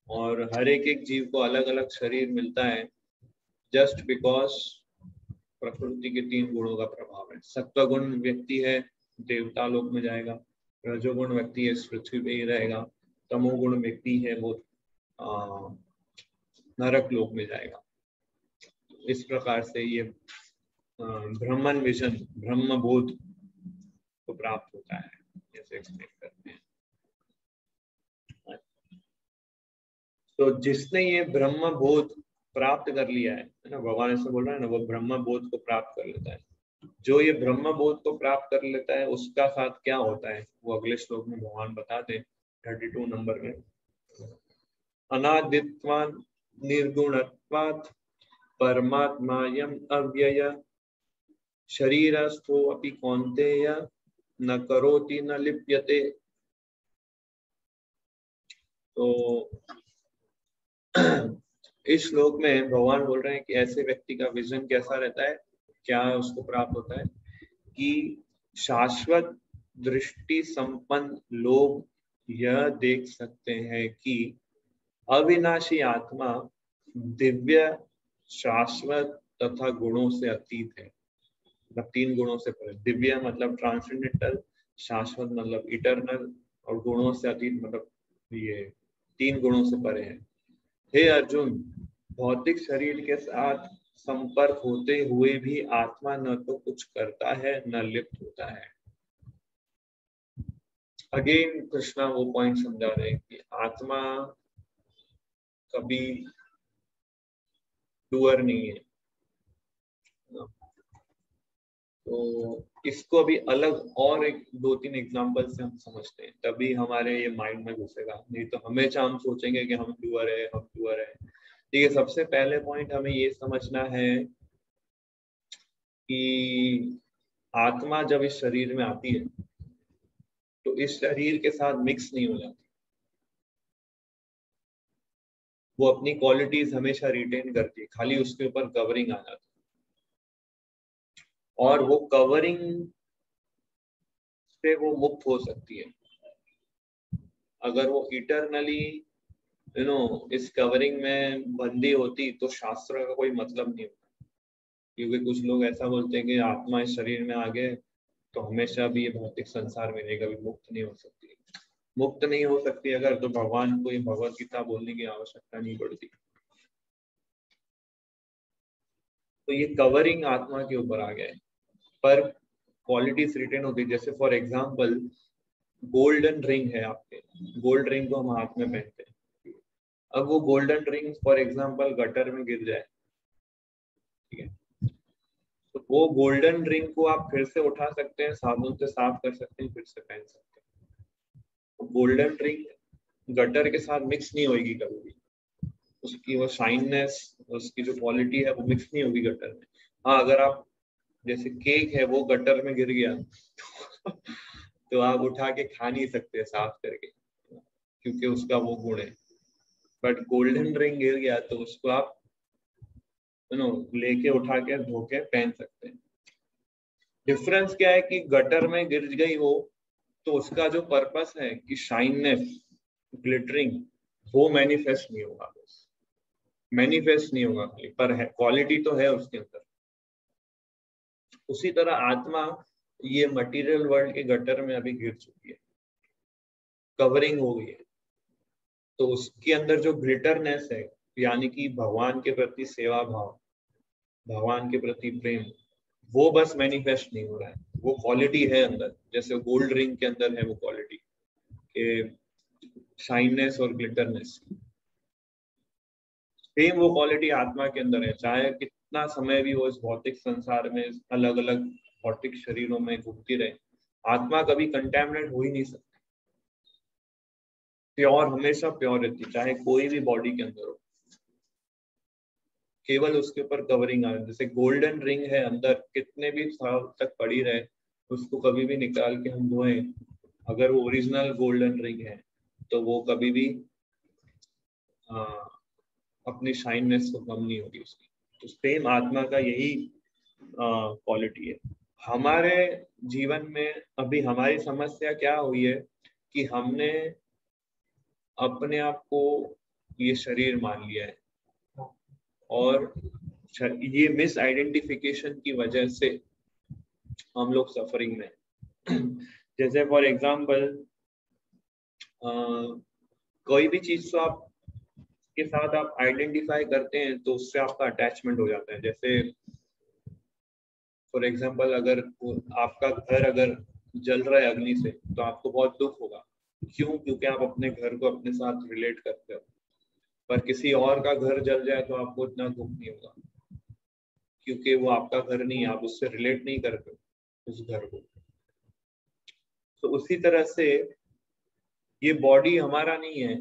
और हर एक जीव को अलग अलग शरीर मिलता है जस्ट बिकॉज प्रकृति के 3 गुणों का प्रभाव है। सत्वगुण व्यक्ति है देवता लोक में जाएगा, रजोगुण व्यक्ति है इस पृथ्वी पे ही रहेगा, तमोगुण व्यक्ति है वो नरक लोक में जाएगा। इस प्रकार से ये ब्रह्मन विजन, ब्रह्म बोध को प्राप्त होता है, जैसे एक्सप्लेन करते हैं। तो जिसने ये ब्रह्म बोध प्राप्त कर लिया है ना, भगवान ऐसे बोल रहा है ना, वो ब्रह्म बोध को प्राप्त कर लेता है। जो ये ब्रह्म बोध को प्राप्त कर लेता है उसका साथ क्या होता है वो अगले श्लोक में भगवान बताते हैं 32 नंबर में। अनादित्वान् निर्गुणत्वात् परमात्मायम् अव्यय शरीरस्थो अपि कौन्तेय न करोति न लिप्यते। तो इस श्लोक में भगवान बोल रहे हैं कि ऐसे व्यक्ति का विजन कैसा रहता है, क्या उसको प्राप्त होता है कि शाश्वत दृष्टि संपन्न लोग यह देख सकते हैं कि अविनाशी आत्मा दिव्य, शाश्वत तथा गुणों से अतीत है। मतलब 3 गुणों से परे। दिव्य मतलब ट्रांसेंडेंटल, शाश्वत मतलब इटर्नल, और गुणों से अतीत मतलब ये 3 गुणों से परे है। हे अर्जुन, भौतिक शरीर के साथ संपर्क होते हुए भी आत्मा न तो कुछ करता है न लिप्त होता है। अगेन कृष्णा वो पॉइंट समझा रहे हैं कि आत्मा कभी डूअर नहीं है। तो इसको अभी अलग और 2-3 एग्जांपल से हम समझते हैं, तभी हमारे ये माइंड में घुसेगा। नहीं तो हमेशा हम सोचेंगे कि हम डूअर है, हम डूअर है। ठीक है, सबसे पहले पॉइंट हमें ये समझना है कि आत्मा जब इस शरीर में आती है तो इस शरीर के साथ मिक्स नहीं हो जाती। वो अपनी क्वालिटीज हमेशा रिटेन करती है, खाली उसके ऊपर कवरिंग आ जाती है। और वो कवरिंग से वो मुक्त हो सकती है। अगर वो इटरनली इस कवरिंग में बंदी होती तो शास्त्र का कोई मतलब नहीं होता। क्योंकि कुछ लोग ऐसा बोलते हैं कि आत्मा इस शरीर में आ गए तो हमेशा भी ये भौतिक संसार में रहेगा, कभी मुक्त नहीं हो सकती। मुक्त नहीं हो सकती अगर, तो भगवान को ये भगवत गीता बोलने की आवश्यकता नहीं पड़ती। तो ये कवरिंग आत्मा के ऊपर आ गया है, पर क्वालिटीज रिटेन होती है। जैसे फॉर एग्जांपल गोल्डन रिंग है आपके, गोल्ड रिंग को हम हाथ में पहनते हैं। अब वो golden ring for example gutter में गिर जाए, ठीक है, तो वो गोल्डन रिंग को आप फिर से उठा सकते हैं, साबुन से साफ कर सकते हैं, फिर से पहन सकते हैं। गोल्डन रिंग गटर के साथ मिक्स नहीं होगी कभी भी, उसकी वो शाइननेस, उसकी जो क्वालिटी है वो मिक्स नहीं होगी गटर में। हाँ, अगर आप जैसे केक है वो गटर में गिर गया तो आप उठा के खा नहीं सकते साफ करके, क्योंकि उसका वो गुण है। बट गोल्डन रिंग गिर गया तो उसको आप लेके उठा के धो के पहन सकते हैं। डिफरेंस क्या है कि गटर में गिर गई वो, तो उसका जो पर्पस है कि शाइननेस, ग्लिटरिंग, वो मैनिफेस्ट नहीं होगा, मैनिफेस्ट नहीं होगा, पर है क्वालिटी तो है उसके अंदर। उसी तरह आत्मा ये मटेरियल वर्ल्ड के गटर में अभी गिर चुकी है, कवरिंग हो गई है, तो उसके अंदर जो ग्लिटरनेस है, यानी कि भगवान के प्रति सेवा भाव, भगवान के प्रति प्रेम, वो बस मैनिफेस्ट नहीं हो रहा है। वो क्वालिटी है अंदर, जैसे गोल्ड रिंग के अंदर है वो क्वालिटी के शाइननेस और ग्लिटरनेस। सेम वो क्वालिटी आत्मा के अंदर है, चाहे कितना समय भी वो इस भौतिक संसार में अलग अलग भौतिक शरीरों में घूमती रहे, आत्मा कभी कंटेमिनेट हो ही नहीं सकती। प्योर, हमेशा प्योर रहती, चाहे कोई भी बॉडी के अंदर हो, केवल उसके ऊपर कवरिंग आ रही है। जैसे गोल्डन रिंग है अंदर, कितने भी साल तक पड़ी रहे, उसको कभी भी निकाल के हम धोएं, अगर वो ओरिजिनल गोल्डन रिंग है तो वो कभी भी अपनी शाइननेस को कम नहीं होगी उसकी। तो सेम आत्मा का यही क्वालिटी है। हमारे जीवन में अभी हमारी समस्या क्या हुई है कि हमने अपने आप को ये शरीर मान लिया है, और ये मिस आइडेंटिफिकेशन की वजह से हम लोग सफरिंग में जैसे फॉर एग्जांपल कोई भी चीज तो आप के साथ आप आइडेंटिफाई करते हैं तो उससे आपका अटैचमेंट हो जाता है। जैसे फॉर एग्जांपल अगर आपका घर अगर जल रहा है अग्नि से, तो आपको बहुत दुख होगा। क्यों? क्योंकि आप अपने घर को अपने साथ रिलेट करते हो। पर किसी और का घर जल जाए तो आपको इतना दुख नहीं होगा, क्योंकि वो आपका घर नहीं है, आप उससे रिलेट नहीं करते उस घर को। तो उसी तरह से ये बॉडी हमारा नहीं है,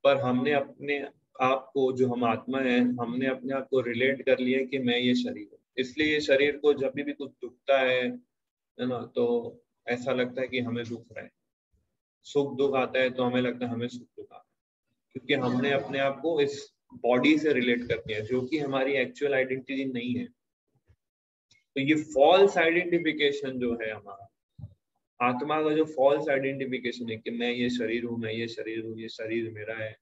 पर हमने अपने आप को, जो हम आत्मा है, हमने अपने आप को रिलेट कर लिया कि मैं ये शरीर हूँ। इसलिए ये शरीर को जब भी कुछ दुखता है ना, तो ऐसा लगता है कि हमें दुख रहा है। सुख दुख आता है तो हमें लगता है हमें सुख दुख आता है, क्योंकि हमने अपने आप को इस बॉडी से रिलेट कर दिया, जो कि हमारी एक्चुअल आइडेंटिटी नहीं है। तो ये फॉल्स आइडेंटिफिकेशन जो है हमारा, आत्मा का जो फॉल्स आइडेंटिफिकेशन है कि मैं ये शरीर हूँ, मैं ये शरीर हूँ, ये शरीर मेरा है,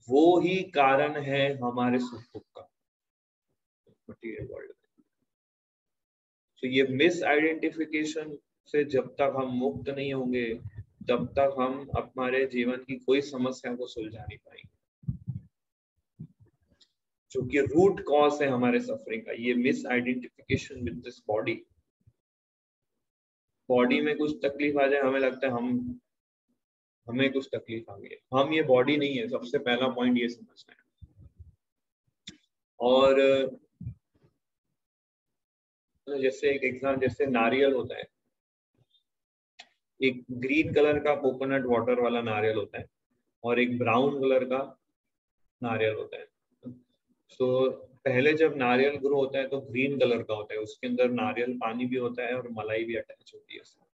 वो ही कारण है हमारे सुख दुख का मटीरियल वर्ल्ड में। तो ये मिस आइडेंटिफिकेशन से जब तक हम मुक्त नहीं होंगे, तब तक हम हमारे जीवन की कोई समस्या को सुलझा नहीं पाएंगे, जो कि रूट कॉज है हमारे सफरिंग का, ये miss identification with this body. Body में कुछ तकलीफ आ जाए, हमें लगता है हमें कुछ तकलीफ आ गई है, हम ये बॉडी नहीं है। सबसे पहला पॉइंट ये समझना है। और जैसे एक एग्जाम, जैसे नारियल होता है, एक ग्रीन कलर का कोकोनट वाटर वाला नारियल होता है, और एक ब्राउन कलर का नारियल होता है। तो पहले जब नारियल ग्रो होता है तो ग्रीन कलर का होता है, उसके अंदर नारियल पानी भी होता है और मलाई भी अटैच होती है उसमें।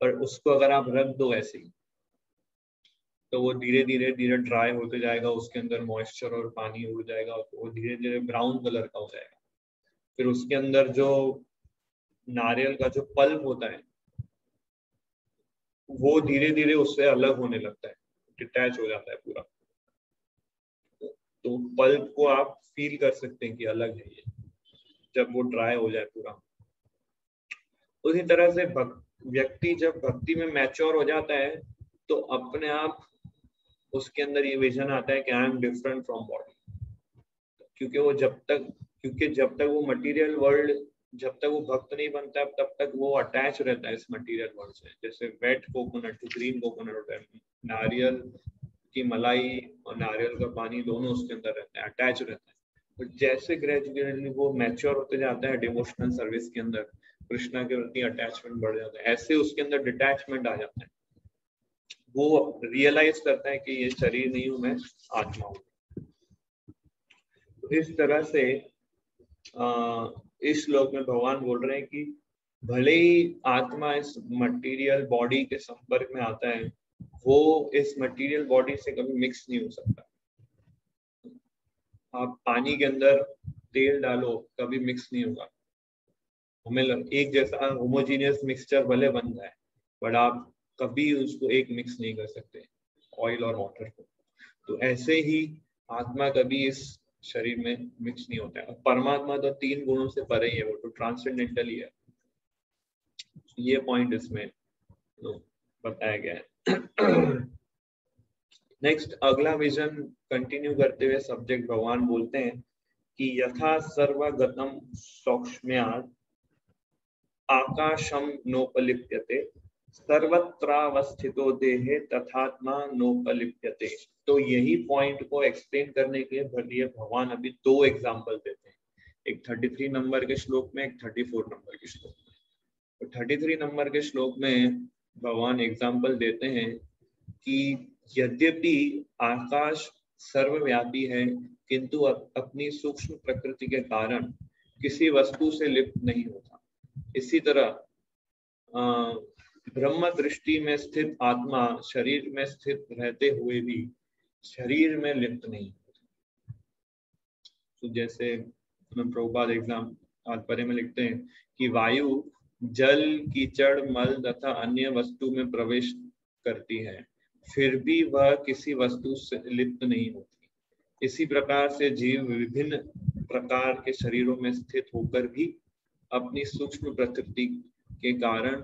पर उसको अगर आप रख दो ऐसे ही, तो वो धीरे धीरे धीरे ड्राई होते जाएगा, उसके अंदर मॉइस्चर और पानी हो जाएगा, तो वो धीरे धीरे ब्राउन कलर का हो जाएगा। फिर उसके अंदर जो नारियल का जो पल्प होता है, वो धीरे धीरे उससे अलग होने लगता है, डिटैच हो जाता है पूरा। तो पल्प को आप फील कर सकते हैं कि अलग है ये, जब वो ड्राई हो जाए पूरा। उसी तरह से व्यक्ति जब भक्ति में मैच्योर हो जाता है तो अपने आप उसके अंदर ये विजन आता है कि I am different from body, क्योंकि जब तक वो मटेरियल वर्ल्ड, जब तक वो भक्त नहीं बनता तब तक वो अटैच रहता है इस मटेरियल वर्ल्ड से। जैसे wet coconut to green coconut होता है, नारियल की मलाई और नारियल का पानी दोनों उसके अंदर रहते हैं, अटैच रहता है। तो जैसे ग्रेजुअली वो मैच्योर होते जाता है डिवोशनल सर्विस के अंदर, कृष्णा के प्रति अटैचमेंट बढ़ जाता है, ऐसे उसके अंदर डिटैचमेंट आ जाता है। वो रियलाइज करता है कि ये शरीर नहीं हूं, मैं आत्मा हूं। तो इस तरह से इस श्लोक में भगवान बोल रहे हैं कि भले ही आत्मा इस मटेरियल बॉडी के संपर्क में आता है, वो इस मटेरियल बॉडी से कभी मिक्स नहीं हो सकता। आप पानी के अंदर तेल डालो, कभी मिक्स नहीं होगा। हमें एक जैसा होमोजीनियस मिक्सचर भले बन जाए, बट आप कभी उसको एक मिक्स नहीं कर सकते, ऑयल और वाटर को। तो ऐसे ही आत्मा कभी इस शरीर में मिक्स नहीं होता है। परमात्मा तो 3 गुणों से परे ही है, वो तो ट्रांसेंडेंटल ही है। ये पॉइंट इसमें बताया गया है। नेक्स्ट अगला विजन कंटिन्यू करते हुए सब्जेक्ट भगवान बोलते हैं कि यथा सर्वगतम सौक्ष्म्यात् आकाशम नोपलिप्यते सर्वत्रावस्थितो देहे तथात्मा नोपलिप्यते। तो यही पॉइंट को एक्सप्लेन करने के लिए भगवान अभी 2 एग्जांपल देते हैं, एक 33 नंबर के श्लोक में, एक 34 नंबर के श्लोक में। तो 33 नंबर के श्लोक में भगवान एग्जांपल देते हैं कि यद्यपि आकाश सर्वव्यापी है, किंतु अपनी सूक्ष्म प्रकृति के कारण किसी वस्तु से लिप्त नहीं होता। इसी तरह ब्रह्म दृष्टि में स्थित आत्मा शरीर में स्थित रहते हुए भी शरीर में लिप्त नहीं होता। तो जैसे प्रभुपाद एग्जाम तात्पर्य में लिखते हैं कि वायु जल, कीचड़, मल तथा अन्य वस्तु में प्रवेश करती है, फिर भी वह किसी वस्तु से लिप्त नहीं होती। इसी प्रकार से जीव विभिन्न प्रकार के शरीरों में स्थित होकर भी अपनी सूक्ष्म प्रकृति के कारण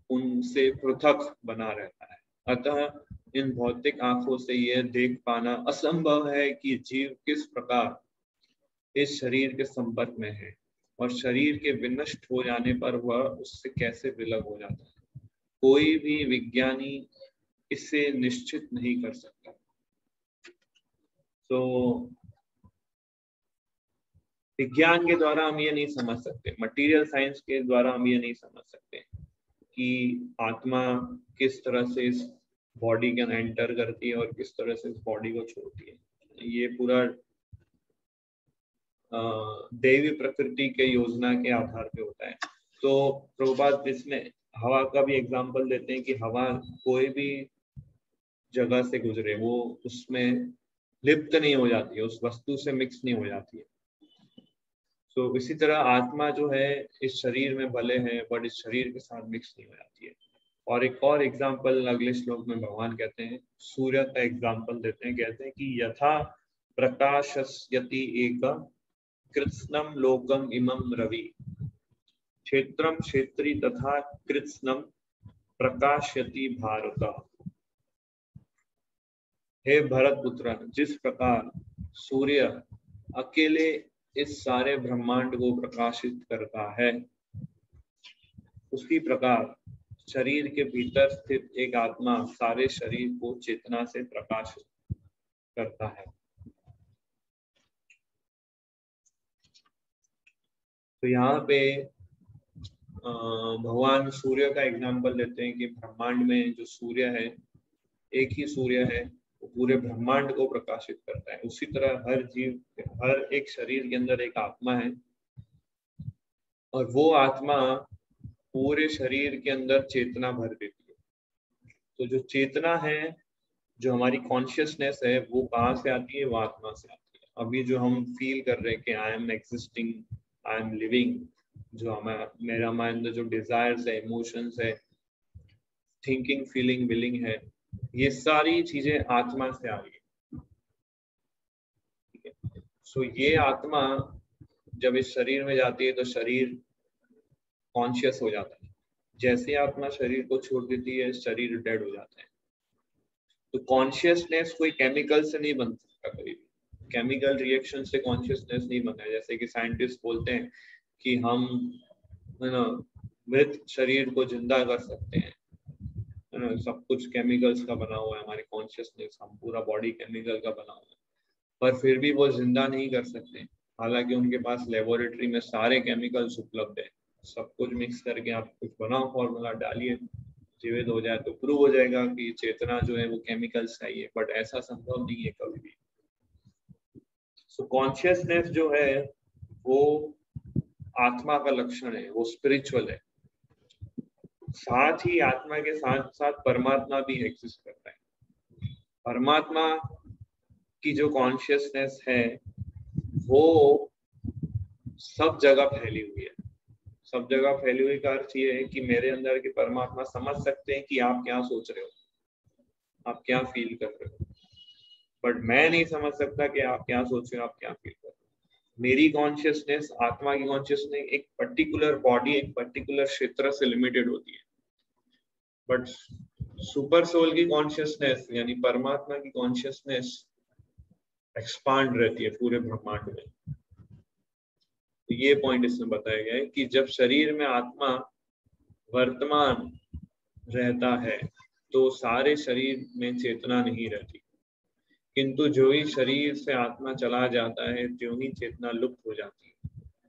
उनसे पृथक बना रहता है। अतः इन भौतिक आंखों से यह देख पाना असंभव है कि जीव किस प्रकार इस शरीर के संपर्क में है और शरीर के विनष्ट हो जाने पर वह उससे कैसे विलग हो जाता है। कोई भी विज्ञानी इसे निश्चित नहीं कर सकता। तो विज्ञान के द्वारा हम ये नहीं समझ सकते, मटेरियल साइंस के द्वारा हम ये नहीं समझ सकते कि आत्मा किस तरह से इस बॉडी के एंटर करती है और किस तरह से इस बॉडी को छोड़ती है। ये पूरा दैवी प्रकृति के योजना के आधार पे होता है। तो प्रभुपाद इसमें हवा का भी एग्जांपल देते हैं कि हवा कोई भी जगह से गुजरे, वो उसमें लिप्त नहीं हो जाती है, उस वस्तु से मिक्स नहीं हो जाती है। तो इसी तरह आत्मा जो है इस शरीर में भले है, बट इस शरीर के साथ मिक्स नहीं हो जाती है। और एक और एग्जांपल अगले श्लोक में भगवान कहते हैं, सूर्य का एग्जांपल देते हैं, कहते हैं कि यथा प्रकाशयति एक कृत्स्नम लोकम इमं रवि क्षेत्रम क्षेत्री तथा कृत्स्नम प्रकाशयति भारत। हे भरत पुत्र, जिस प्रकार सूर्य अकेले इस सारे ब्रह्मांड को प्रकाशित करता है, उसी प्रकार शरीर के भीतर स्थित एक आत्मा सारे शरीर को चेतना से प्रकाशित करता है। तो यहाँ पे भगवान सूर्य का एग्जाम्पल देते हैं कि ब्रह्मांड में जो सूर्य है, एक ही सूर्य है, वो पूरे ब्रह्मांड को प्रकाशित करता है। उसी तरह हर जीव, हर एक शरीर के अंदर एक आत्मा है और वो आत्मा पूरे शरीर के अंदर चेतना भर देती है। तो जो चेतना है, जो हमारी कॉन्शियसनेस है, वो कहाँ से आती है? वो आत्मा से आती है। अभी जो हम फील कर रहे हैं कि I am existing, I am living, जो मेरा माइंड जो डिजायर्स है, इमोशंस है, थिंकिंग, फीलिंग, विलिंग है, ये सारी चीजें आत्मा से आ रही है। सो ये आत्मा जब इस शरीर में जाती है तो शरीर कॉन्शियस हो जाता है। जैसे आत्मा शरीर को छोड़ देती है, शरीर डेड हो जाता है। तो कॉन्शियसनेस कोई केमिकल से नहीं बन सकता, कभी भी केमिकल रिएक्शन से कॉन्शियसनेस नहीं बनता है। जैसे कि साइंटिस्ट बोलते हैं कि हम है ना मृत शरीर को जिंदा कर सकते हैं, है ना, सब कुछ केमिकल्स का बना हुआ है, हमारी कॉन्शियसनेस, हम पूरा बॉडी केमिकल का बना हुआ है, पर फिर भी वो जिंदा नहीं कर सकते। हालांकि उनके पास लेबोरेटरी में सारे केमिकल्स उपलब्ध है, सब कुछ मिक्स करके आप कुछ बनाओ, फॉर्मूला डालिए, जीवित हो जाए तो प्रूव हो जाएगा कि चेतना जो है वो केमिकल्स का ही है, बट ऐसा संभव नहीं है कभी भी। सो कॉन्शियसनेस जो है वो आत्मा का लक्षण है, वो स्पिरिचुअल है। साथ ही आत्मा के साथ साथ परमात्मा भी एग्जिस्ट करता है। परमात्मा की जो कॉन्शियसनेस है वो सब जगह फैली हुई है। सब जगह फैली हुई का अर्थ ये है कि मेरे अंदर के परमात्मा समझ सकते हैं कि आप क्या सोच रहे हो, आप क्या फील कर रहे हो, बट मैं नहीं समझ सकता कि आप क्या सोच रहे हो, आप क्या फील कर रहे हो। मेरी कॉन्शियसनेस, आत्मा की कॉन्शियसनेस एक पर्टिकुलर बॉडी, एक पर्टिकुलर क्षेत्र से लिमिटेड होती है, बट सुपर सोल की कॉन्शियसनेस यानी परमात्मा की कॉन्शियसनेस एक्सपांड रहती है पूरे ब्रह्मांड में। तो ये पॉइंट इसमें बताया गया है कि जब शरीर में आत्मा वर्तमान रहता है तो सारे शरीर में चेतना नहीं रहती, किंतु जो ही शरीर से आत्मा चला जाता है त्यों ही चेतना लुप्त हो जाती है।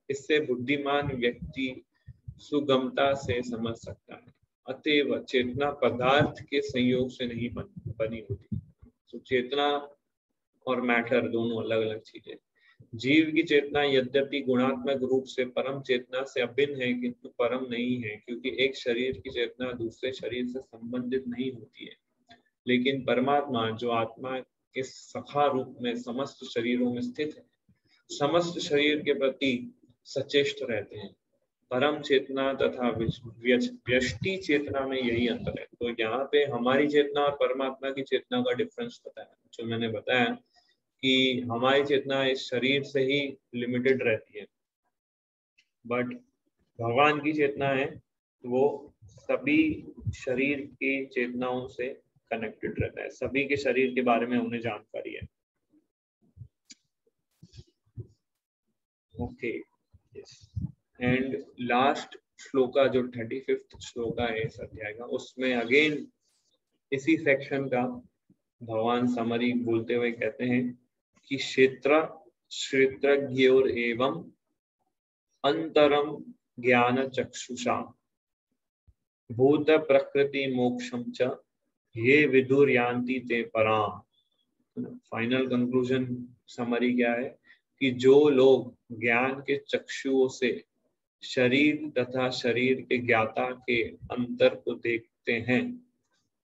इससे बुद्धिमान व्यक्ति सुगमता से समझ सकता है। अतएव चेतना पदार्थ के संयोग से नहीं बनी होती। तो चेतना और मैटर दोनों अलग अलग चीजें। जीव की चेतना यद्यपि गुणात्मक रूप से परम चेतना से अभिन्न है, किंतु परम नहीं है, क्योंकि एक शरीर की चेतना दूसरे शरीर से संबंधित नहीं होती है। लेकिन परमात्मा जो आत्मा के सखा रूप में समस्त शरीरों में स्थित है, समस्त शरीर के प्रति सचेष्ट रहते हैं। परम चेतना तथा व्यष्टि चेतना में यही अंतर है। तो यहाँ पे हमारी चेतना और परमात्मा की चेतना का डिफरेंस बताया, जो मैंने बताया कि हमारी चेतना इस शरीर से ही लिमिटेड रहती है, बट भगवान की चेतना है वो सभी शरीर की चेतनाओं से कनेक्टेड रहता है, सभी के शरीर के बारे में उन्हें जानकारी है। Okay, yes. And last shloka जो 35th श्लोका है इस अध्याय का, उसमें अगेन इसी सेक्शन का भगवान समरी बोलते हुए कहते हैं कि क्षेत्रज्ञोर एवं अंतरम ज्ञान चक्षुषा भूत प्रकृति मोक्षम च ये विदुर यान्ति ते पराम। फाइनल कंक्लूजन समरी क्या है कि जो लोग ज्ञान के चक्षुओं से शरीर तथा शरीर के ज्ञाता के अंतर को देखते हैं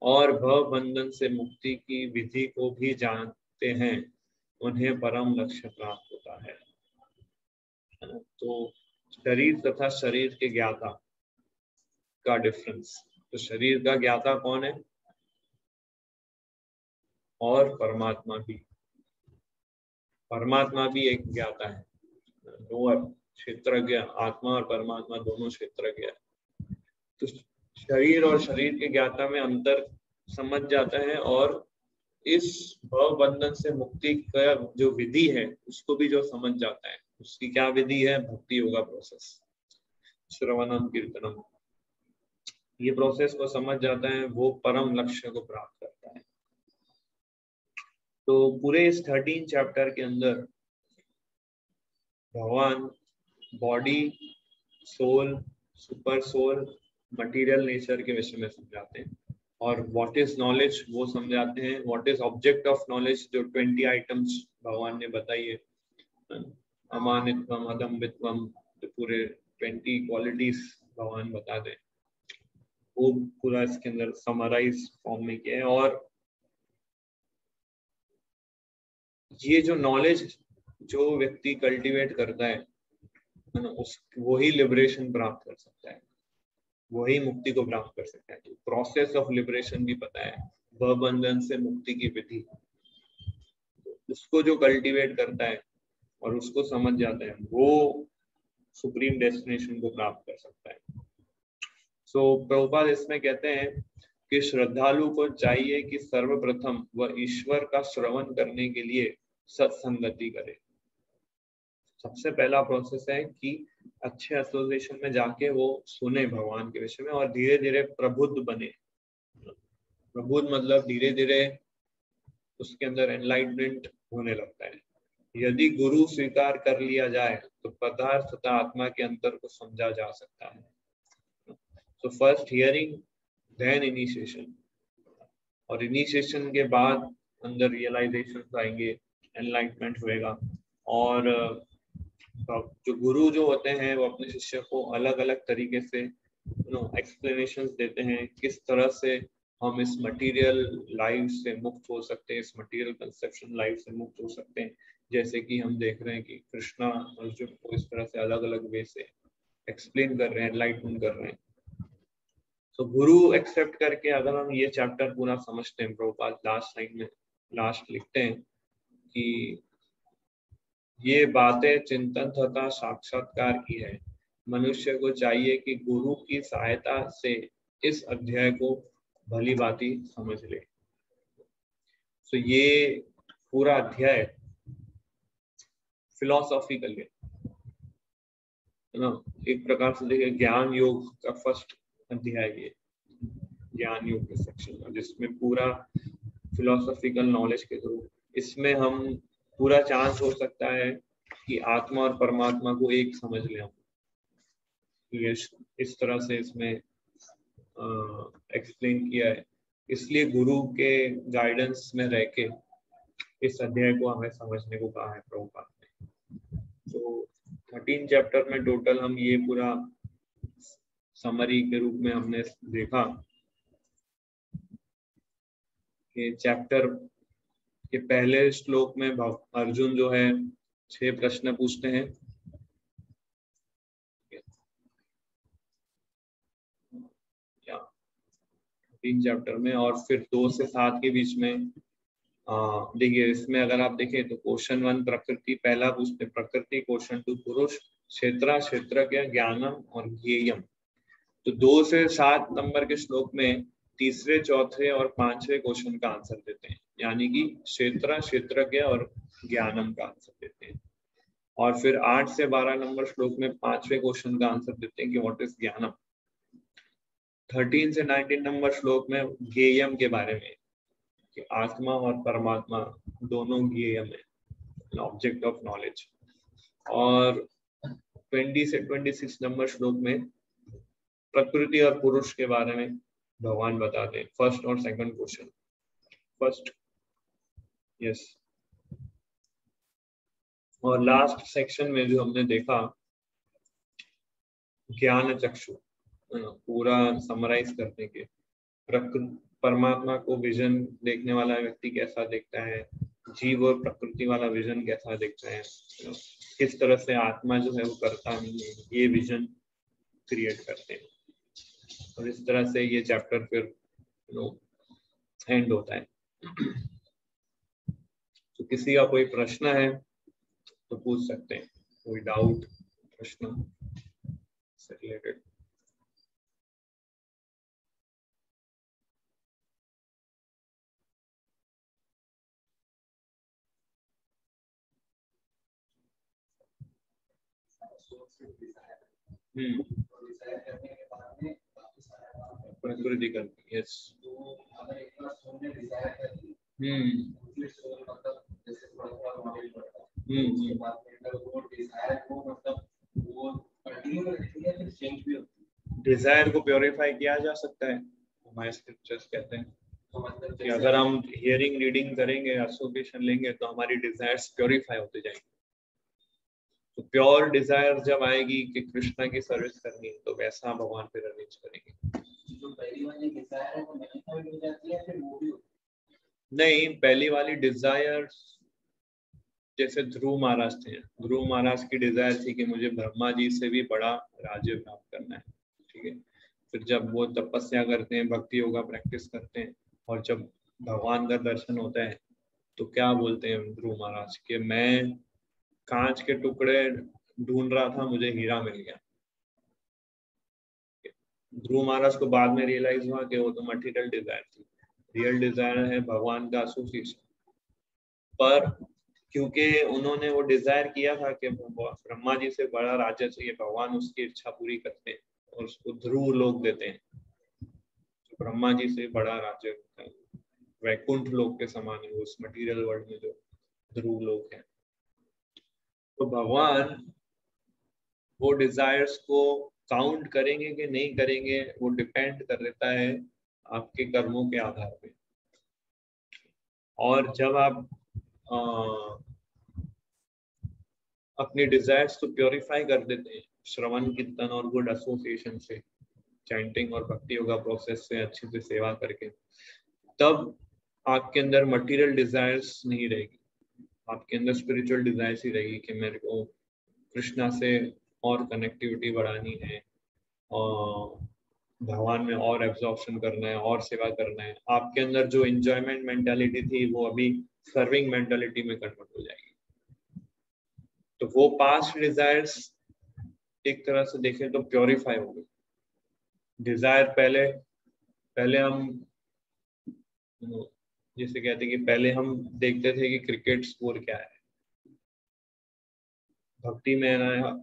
और भव बंधन से मुक्ति की विधि को भी जानते हैं, उन्हें परम लक्ष्य प्राप्त होता है। तो शरीर तथा शरीर के ज्ञाता का डिफरेंस, तो शरीर का ज्ञाता कौन है और परमात्मा भी एक ज्ञाता है। लोअर क्षेत्रज्ञ, आत्मा और परमात्मा दोनों क्षेत्रज्ञ है। तो शरीर और शरीर के ज्ञाता में अंतर समझ जाता है और इस भव बंधन से मुक्ति का जो विधि है उसको भी जो समझ जाता है, उसकी क्या विधि है, भक्ति योगा प्रोसेस, श्रवणम कीर्तनम, ये प्रोसेस को समझ जाता है, वो परम लक्ष्य को प्राप्त करता है। तो पूरे इस 13 चैप्टर के अंदर भगवान body, soul, super soul, material nature के विषय में समझाते हैं, और व्हाट इज नॉलेज वो समझाते हैं, what is object of knowledge, जो 20 आइटम्स भगवान ने बताई है, अमानित्वम, अदम्बित्वम, जो पूरे 20 क्वालिटीज भगवान बता दें, वो पूरा इसके अंदर समराइज फॉर्म में किया है। और ये जो नॉलेज जो व्यक्ति कल्टीवेट करता है ना, उस वही लिबरेशन प्राप्त कर सकता है, वही मुक्ति को प्राप्त कर सकता है। तो प्रोसेस ऑफ लिबरेशन भी पता है, बंधन से मुक्ति की विधि, उसको जो कल्टीवेट करता है और उसको समझ जाता है, वो सुप्रीम डेस्टिनेशन को प्राप्त कर सकता है। सो प्रभुपाद इसमें कहते हैं कि श्रद्धालु को चाहिए कि सर्वप्रथम वह ईश्वर का श्रवण करने के लिए सत्संगति करे। सबसे पहला प्रोसेस है कि अच्छे एसोसिएशन में जाके वो सुने भगवान के विषय में और धीरे धीरे प्रबुद्ध बने। प्रबुद्ध मतलब धीरे धीरे उसके अंदर एनलाइटमेंट होने लगता है। यदि गुरु स्वीकार कर लिया जाए तो पदार्थ तथा आत्मा के अंतर को समझा जा सकता है। तो फर्स्ट हियरिंग देन इनिशिएशन, और इनिशिएशन के बाद अंदर रियलाइजेशन आएंगे, एनलाइटमेंट होएगा। और जो गुरु जो होते हैं वो अपने शिष्य को अलग अलग तरीके से एक्सप्लेनेशंस देते हैं किस तरह से हम इस मटेरियल लाइफ से मुक्त हो सकते हैं, इस मटेरियल कंसेप्शन लाइफ से मुक्त हो सकते हैं। जैसे कि हम देख रहे हैं कि कृष्णा अर्जुन को इस तरह से अलग अलग वे से एक्सप्लेन कर रहे हैं, एनलाइटमेंट कर रहे हैं। तो गुरु एक्सेप्ट करके अगर हम ये चैप्टर पूरा समझते हैं, प्रभुपाद लास्ट लाइन में लास्ट लिखते हैं कि ये बातें चिंतन तथा साक्षात्कार की है। मनुष्य को चाहिए कि गुरु की सहायता से इस अध्याय को भली भांति समझ ले। तो ये पूरा अध्याय फिलोसॉफिकल है ना, एक प्रकार से देखिए ज्ञान योग का फर्स्ट अध्याय ये ज्ञान योग के सेक्शन का, जिसमें पूरा फिलोसॉफिकल नॉलेज के थ्रू इसमें हम पूरा चांस हो सकता है कि आत्मा और परमात्मा को एक समझ लें हम। इस तरह से इसमें एक्सप्लेन किया है। इसलिए गुरु के गाइडेंस में रह के इस अध्याय को हमें समझने को कहा है प्रभुपाद ने। तो 13 चैप्टर में टोटल हम ये पूरा समरी के रूप में हमने देखा कि चैप्टर के पहले श्लोक में अर्जुन जो है 6 प्रश्न पूछते हैं। 3 चैप्टर में, और फिर 2 से 7 के बीच में देखिए इसमें अगर आप देखें तो क्वेश्चन 1 प्रकृति पहला पूछते प्रकृति, क्वेश्चन 2 पुरुष, क्षेत्र क्षेत्रज्ञ, ज्ञानम और ज्ञेयम। तो 2 से 7 नंबर के श्लोक में तीसरे, चौथे और 5वें क्वेश्चन का आंसर देते हैं, यानी कि क्षेत्र क्षेत्रज्ञ और ज्ञानम का आंसर देते हैं। और फिर 8 से 12 नंबर श्लोक में 5वें क्वेश्चन का आंसर देते हैं कि व्हाट इज ज्ञानम। 13 से 19 नंबर श्लोक में ज्ञेयम के बारे में कि आत्मा और परमात्मा दोनों ज्ञेयम है, ऑब्जेक्ट ऑफ नॉलेज। और 20 से 26 नंबर श्लोक में प्रकृति और पुरुष के बारे में भगवान बताते हैं, फर्स्ट और सेकंड क्वेश्चन। First yes. और लास्ट सेक्शन में जो हमने देखा ज्ञान चक्षु, पूरा समराइज करने के परमात्मा को विजन देखने वाला व्यक्ति कैसा देखता है, जीव और प्रकृति वाला विजन कैसा देखता है, किस तरह से आत्मा जो है वो करता नहीं है, ये विजन क्रिएट करते हैं। और इस तरह से ये चैप्टर फिर एंड होता है। तो किसी का कोई प्रश्न है तो पूछ सकते हैं, कोई डाउट प्रश्न से रिलेटेड। प्रकृति करती है। यस। डिजायर को प्योरीफाई किया जा सकता है, हमारे स्क्रिप्चर्स कहते हैं कि अगर हम हियरिंग रीडिंग करेंगे, एसोसिएशन लेंगे तो हमारी डिजायर्स प्योरीफाई होते जाएंगे। तो प्योर डिजायर जब आएगी कि कृष्णा की सर्विस करनी है तो वैसा भगवान फिर अरेंज करेंगे। जो पहली वाली डिजायर है वो मैनिफेस्ट हो जाती है फिर वो भी नहीं, पहली वाली डिजायर जैसे ध्रुव महाराज थे, ध्रुव महाराज की डिजायर थी कि मुझे ब्रह्मा जी से भी बड़ा राज्य प्राप्त करना है, ठीक है। फिर जब वो तपस्या करते हैं, भक्ति योगा प्रैक्टिस करते हैं और जब भगवान का दर्शन होता है तो क्या बोलते हैं ध्रुव महाराज कि मैं कांच के टुकड़े ढूंढ रहा था, मुझे हीरा मिल गया। ध्रुव महाराज को बाद में रियलाइज हुआ कि वो तो मटेरियल डिजायर थी, रियल डिजायर है भगवान का एसोसिएशन। पर क्योंकि उन्होंने वो डिजायर किया था कि ब्रह्मा जी से बड़ा राज्य चाहिए, भगवान उसकी इच्छा पूरी करते हैं और उसको ध्रुव लोक देते हैं। तो ब्रह्मा जी से बड़ा राज्य होता है, वैकुंठ लोक के समान है उस मटेरियल वर्ल्ड में जो ध्रुव लोक है। तो भगवान वो डिजायर्स को काउंट करेंगे कि नहीं करेंगे वो डिपेंड कर रहता है आपके कर्मों के आधार पे। और जब आप अपनी डिजायर्स को प्योरीफाई कर देते हैं श्रवण कीर्तन और गुड एसोसिएशन से, चैंटिंग और भक्ति योगा प्रोसेस से अच्छे से सेवा करके, तब आपके अंदर मटेरियल डिजायर्स नहीं रहेगी, आपके अंदर स्पिरिचुअल डिजायर्स ही रहेगी कि मेरे को कृष्णा से और कनेक्टिविटी बढ़ानी है और भगवान में और एब्जॉर्प्शन करना है और सेवा करना है। आपके अंदर जो एंजॉयमेंट मेंटालिटी थी वो अभी सर्विंग मेंटालिटी में कन्वर्ट हो जाएगी। तो वो पास्ट डिजायर्स एक तरह से देखें तो प्योरीफाई हो गई। डिजायर पहले हम जैसे कहते हैं कि पहले हम देखते थे कि क्रिकेट स्कोर क्या है, भक्ति में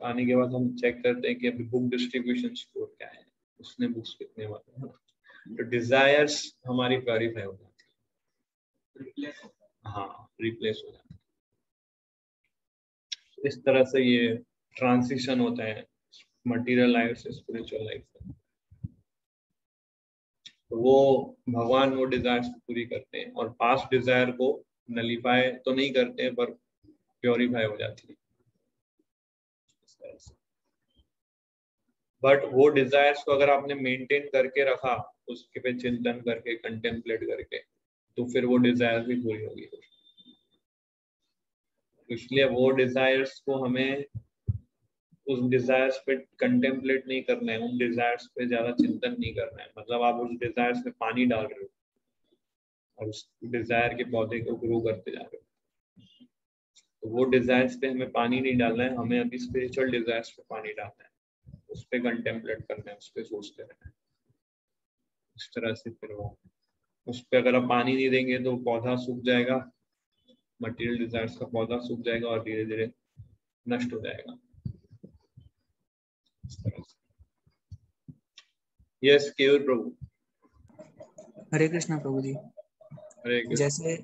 आने के बाद हम चेक करते हैं कि अभी बुक डिस्ट्रीब्यूशन स्कोर क्या है, उसने बुक्स कितने वाले। तो डिजायर्स हमारी प्योरीफाई हो जाती है, हाँ रिप्लेस हो जाती है। इस तरह से ये ट्रांजिशन होता है मटेरियल लाइफ से स्पिरिचुअल लाइफ में। तो वो भगवान वो डिजायर्स को पूरी करते हैं और पास्ट डिजायर को नलीफाई तो नहीं करते हैं पर प्योरीफाई हो जाती है इस तरह से। बट वो डिजायर्स को अगर आपने मेंटेन करके रखा, उसके पे चिंतन करके कंटेम्पलेट करके, तो फिर वो डिजायर भी पूरी होगी। इसलिए वो डिजायर्स को हमें उस डिजायर्स पे कंटेम्पलेट नहीं करना है, उन डिजायर्स पे ज्यादा चिंतन नहीं करना है। मतलब आप उस डिजायर्स में पानी डाल रहे हो और उस डिजायर के पौधे को ग्रो करते जा रहे हो, तो वो डिजायर्स पे हमें पानी नहीं डालना है, हमें अभी स्पिरिचुअल डिजायर्स पे पानी डालना है, उस पे कंटेम्पलेट करना है, उस पे सोचते रहना है। इस तरह से फिर वो उस पे अगर आप पानी नहीं देंगे तो पौधा सूख जाएगा, मटेरियल डिजायर्स का पौधा सूख जाएगा और धीरे धीरे नष्ट हो जाएगा। यस केवल प्रभु। हरे कृष्णा प्रभु जी। हरे कृष्ण।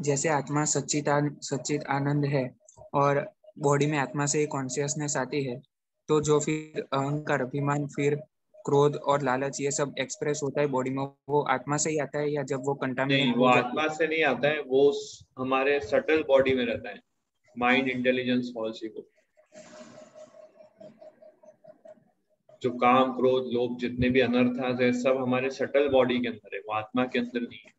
जैसे आत्मा सच्चित आनंद है और बॉडी में आत्मा से कॉन्शियसनेस आती है, तो जो फिर अहंकार, अभिमान, फिर क्रोध और लालच ये सब एक्सप्रेस होता है बॉडी में, वो आत्मा से ही आता है या जब वो कंटामिनेट नहीं, वो हो जाती आत्मा से नहीं आता है, वो हमारे सटल बॉडी में रहता है, माइंड, इंटेलिजेंस, फॉल्स ईगो। जो काम, क्रोध, लोभ, जितने भी अनर्थास है सब हमारे सटल बॉडी के अंदर है, वो आत्मा के अंदर नहीं है।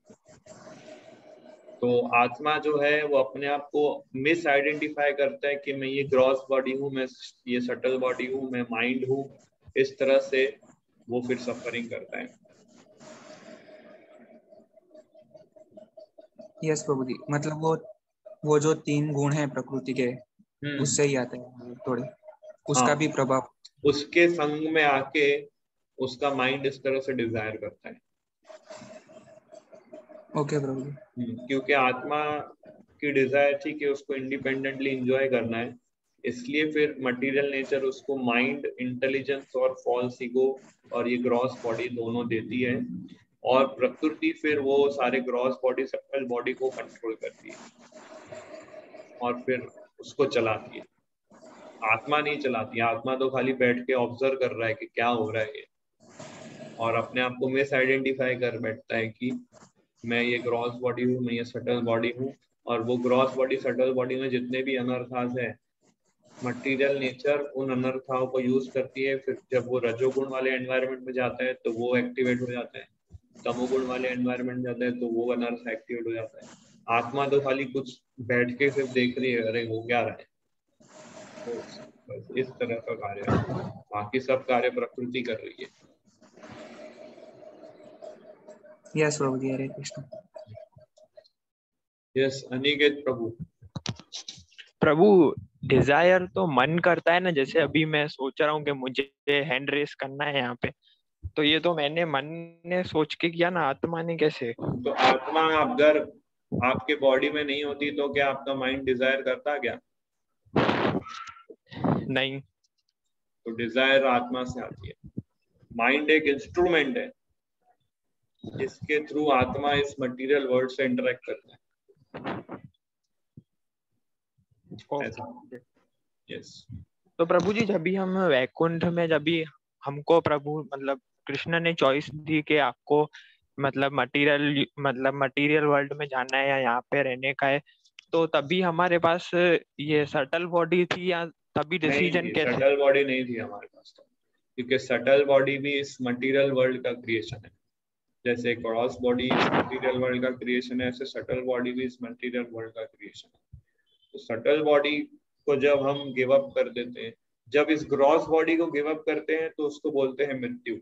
तो आत्मा जो है वो अपने आप को मिस आइडेंटिफाई करता है कि मैं ये ग्रॉस बॉडी हूँ, मैं ये सटल बॉडी हूँ, मैं माइंड हूँ। इस तरह से वो फिर सफरिंग करता है। यस प्रभु जी, मतलब वो जो 3 गुण हैं प्रकृति के, उससे ही आते हैं थोड़े, उसका हाँ, भी प्रभाव उसके संग में आके उसका माइंड इस तरह से डिजायर करता है। ओके प्रभु जी। क्योंकि आत्मा की डिजायर थी कि उसको इंडिपेंडेंटली एंजॉय करना है, इसलिए फिर मटेरियल नेचर उसको माइंड, इंटेलिजेंस और फॉल्स ईगो और ये ग्रॉस बॉडी दोनों देती है, और प्रकृति फिर वो सारे ग्रॉस बॉडी, सटल बॉडी को कंट्रोल करती है और फिर उसको चलाती है। आत्मा नहीं चलाती, आत्मा तो खाली बैठ के ऑब्जर्व कर रहा है कि क्या हो रहा है ये, और अपने आप को मिस आइडेंटिफाई कर बैठता है कि मैं ये ग्रॉस बॉडी हूँ, मैं ये सटल बॉडी हूँ। और वो ग्रॉस बॉडी, सटल बॉडी में जितने भी अनर्थास है, मटेरियल नेचर उन अनर्थाओं को यूज करती है। फिर जब वो रजोगुण वाले एनवायरनमेंट में जाता है तो वो एक्टिवेट हो जाता है, तमोगुण वाले एनवायरनमेंट में जाता है तो वो अनर्थ एक्टिवेट हो जाता है। आत्मा तो खाली कुछ बैठ के सिर्फ देख रही है, अरे हो क्या रहा है। तो बस इस तरह का कार्य है, बाकी सब कार्य प्रकृति कर रही है। यस प्रभु जी, हरे कृष्ण। यस अनिकेत प्रभु। प्रभु, डिजायर तो मन करता है ना, जैसे अभी मैं सोच रहा हूँ कि मुझे हैंड रेस करना है यहाँ पे, तो ये तो मैंने मन ने सोच के किया ना, आत्मा ने कैसे? तो आत्मा अगर आपके बॉडी में नहीं होती तो क्या आपका माइंड डिजायर करता क्या? नहीं। तो डिजायर आत्मा से आती है। माइंड एक इंस्ट्रूमेंट है जिसके थ्रू आत्मा इस मटेरियल वर्ल्ड से इंटरेक्ट करता है। ऐसा। यस। तो प्रभु जी, जब भी हम वैकुंठ में, जब भी हमको प्रभु मतलब कृष्ण ने चॉइस दी कि आपको मतलब मटेरियल वर्ल्ड में जाना है या यहाँ पे रहने का है, तो तभी हमारे पास ये सटल बॉडी थी या तभी नहीं डिसीजन थी, कैसे? सटल बॉडी नहीं थी हमारे पास तो, क्योंकि सटल बॉडी भी इस मटेरियल वर्ल्ड का क्रिएशन है। जैसे क्रॉस बॉडी इस मटेरियल वर्ल्ड का क्रिएशन है, ऐसे सटल बॉडी भी इस मटेरियल वर्ल्ड का क्रिएशन है। तो सटल बॉडी को जब हम गिव अप कर देते हैं, जब इस ग्रॉस बॉडी को गिव अप करते हैं तो उसको बोलते हैं मृत्यु।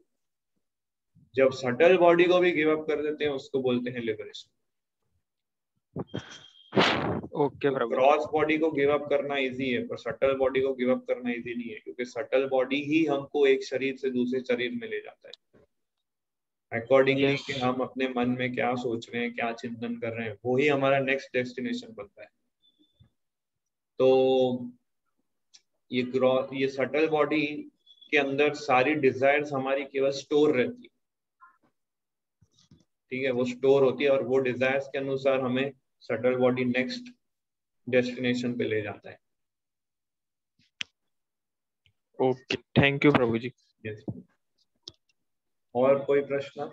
जब सटल बॉडी को भी गिव अप कर देते हैं उसको बोलते हैं लिबरेशन। ओके तो प्रभु। क्रॉस बॉडी को गिव अप करना इजी है, पर सटल बॉडी को गिव अप करना इजी नहीं है, क्योंकि सटल बॉडी ही हमको एक शरीर से दूसरे शरीर में ले जाता है। Accordingly yes. कि हम अपने मन में क्या सोच रहे हैं, क्या चिंतन कर रहे हैं, वो ही हमारा नेक्स्ट डेस्टिनेशन बनता है। तो ये सटल बॉडी के अंदर सारी डिजायर्स हमारी केवल स्टोर रहती है। ठीक है, वो स्टोर होती है और वो डिजायर्स के अनुसार हमें सटल बॉडी नेक्स्ट डेस्टिनेशन पे ले जाता है। ओके, थैंक यू प्रभु जी। Yes. और कोई प्रश्न?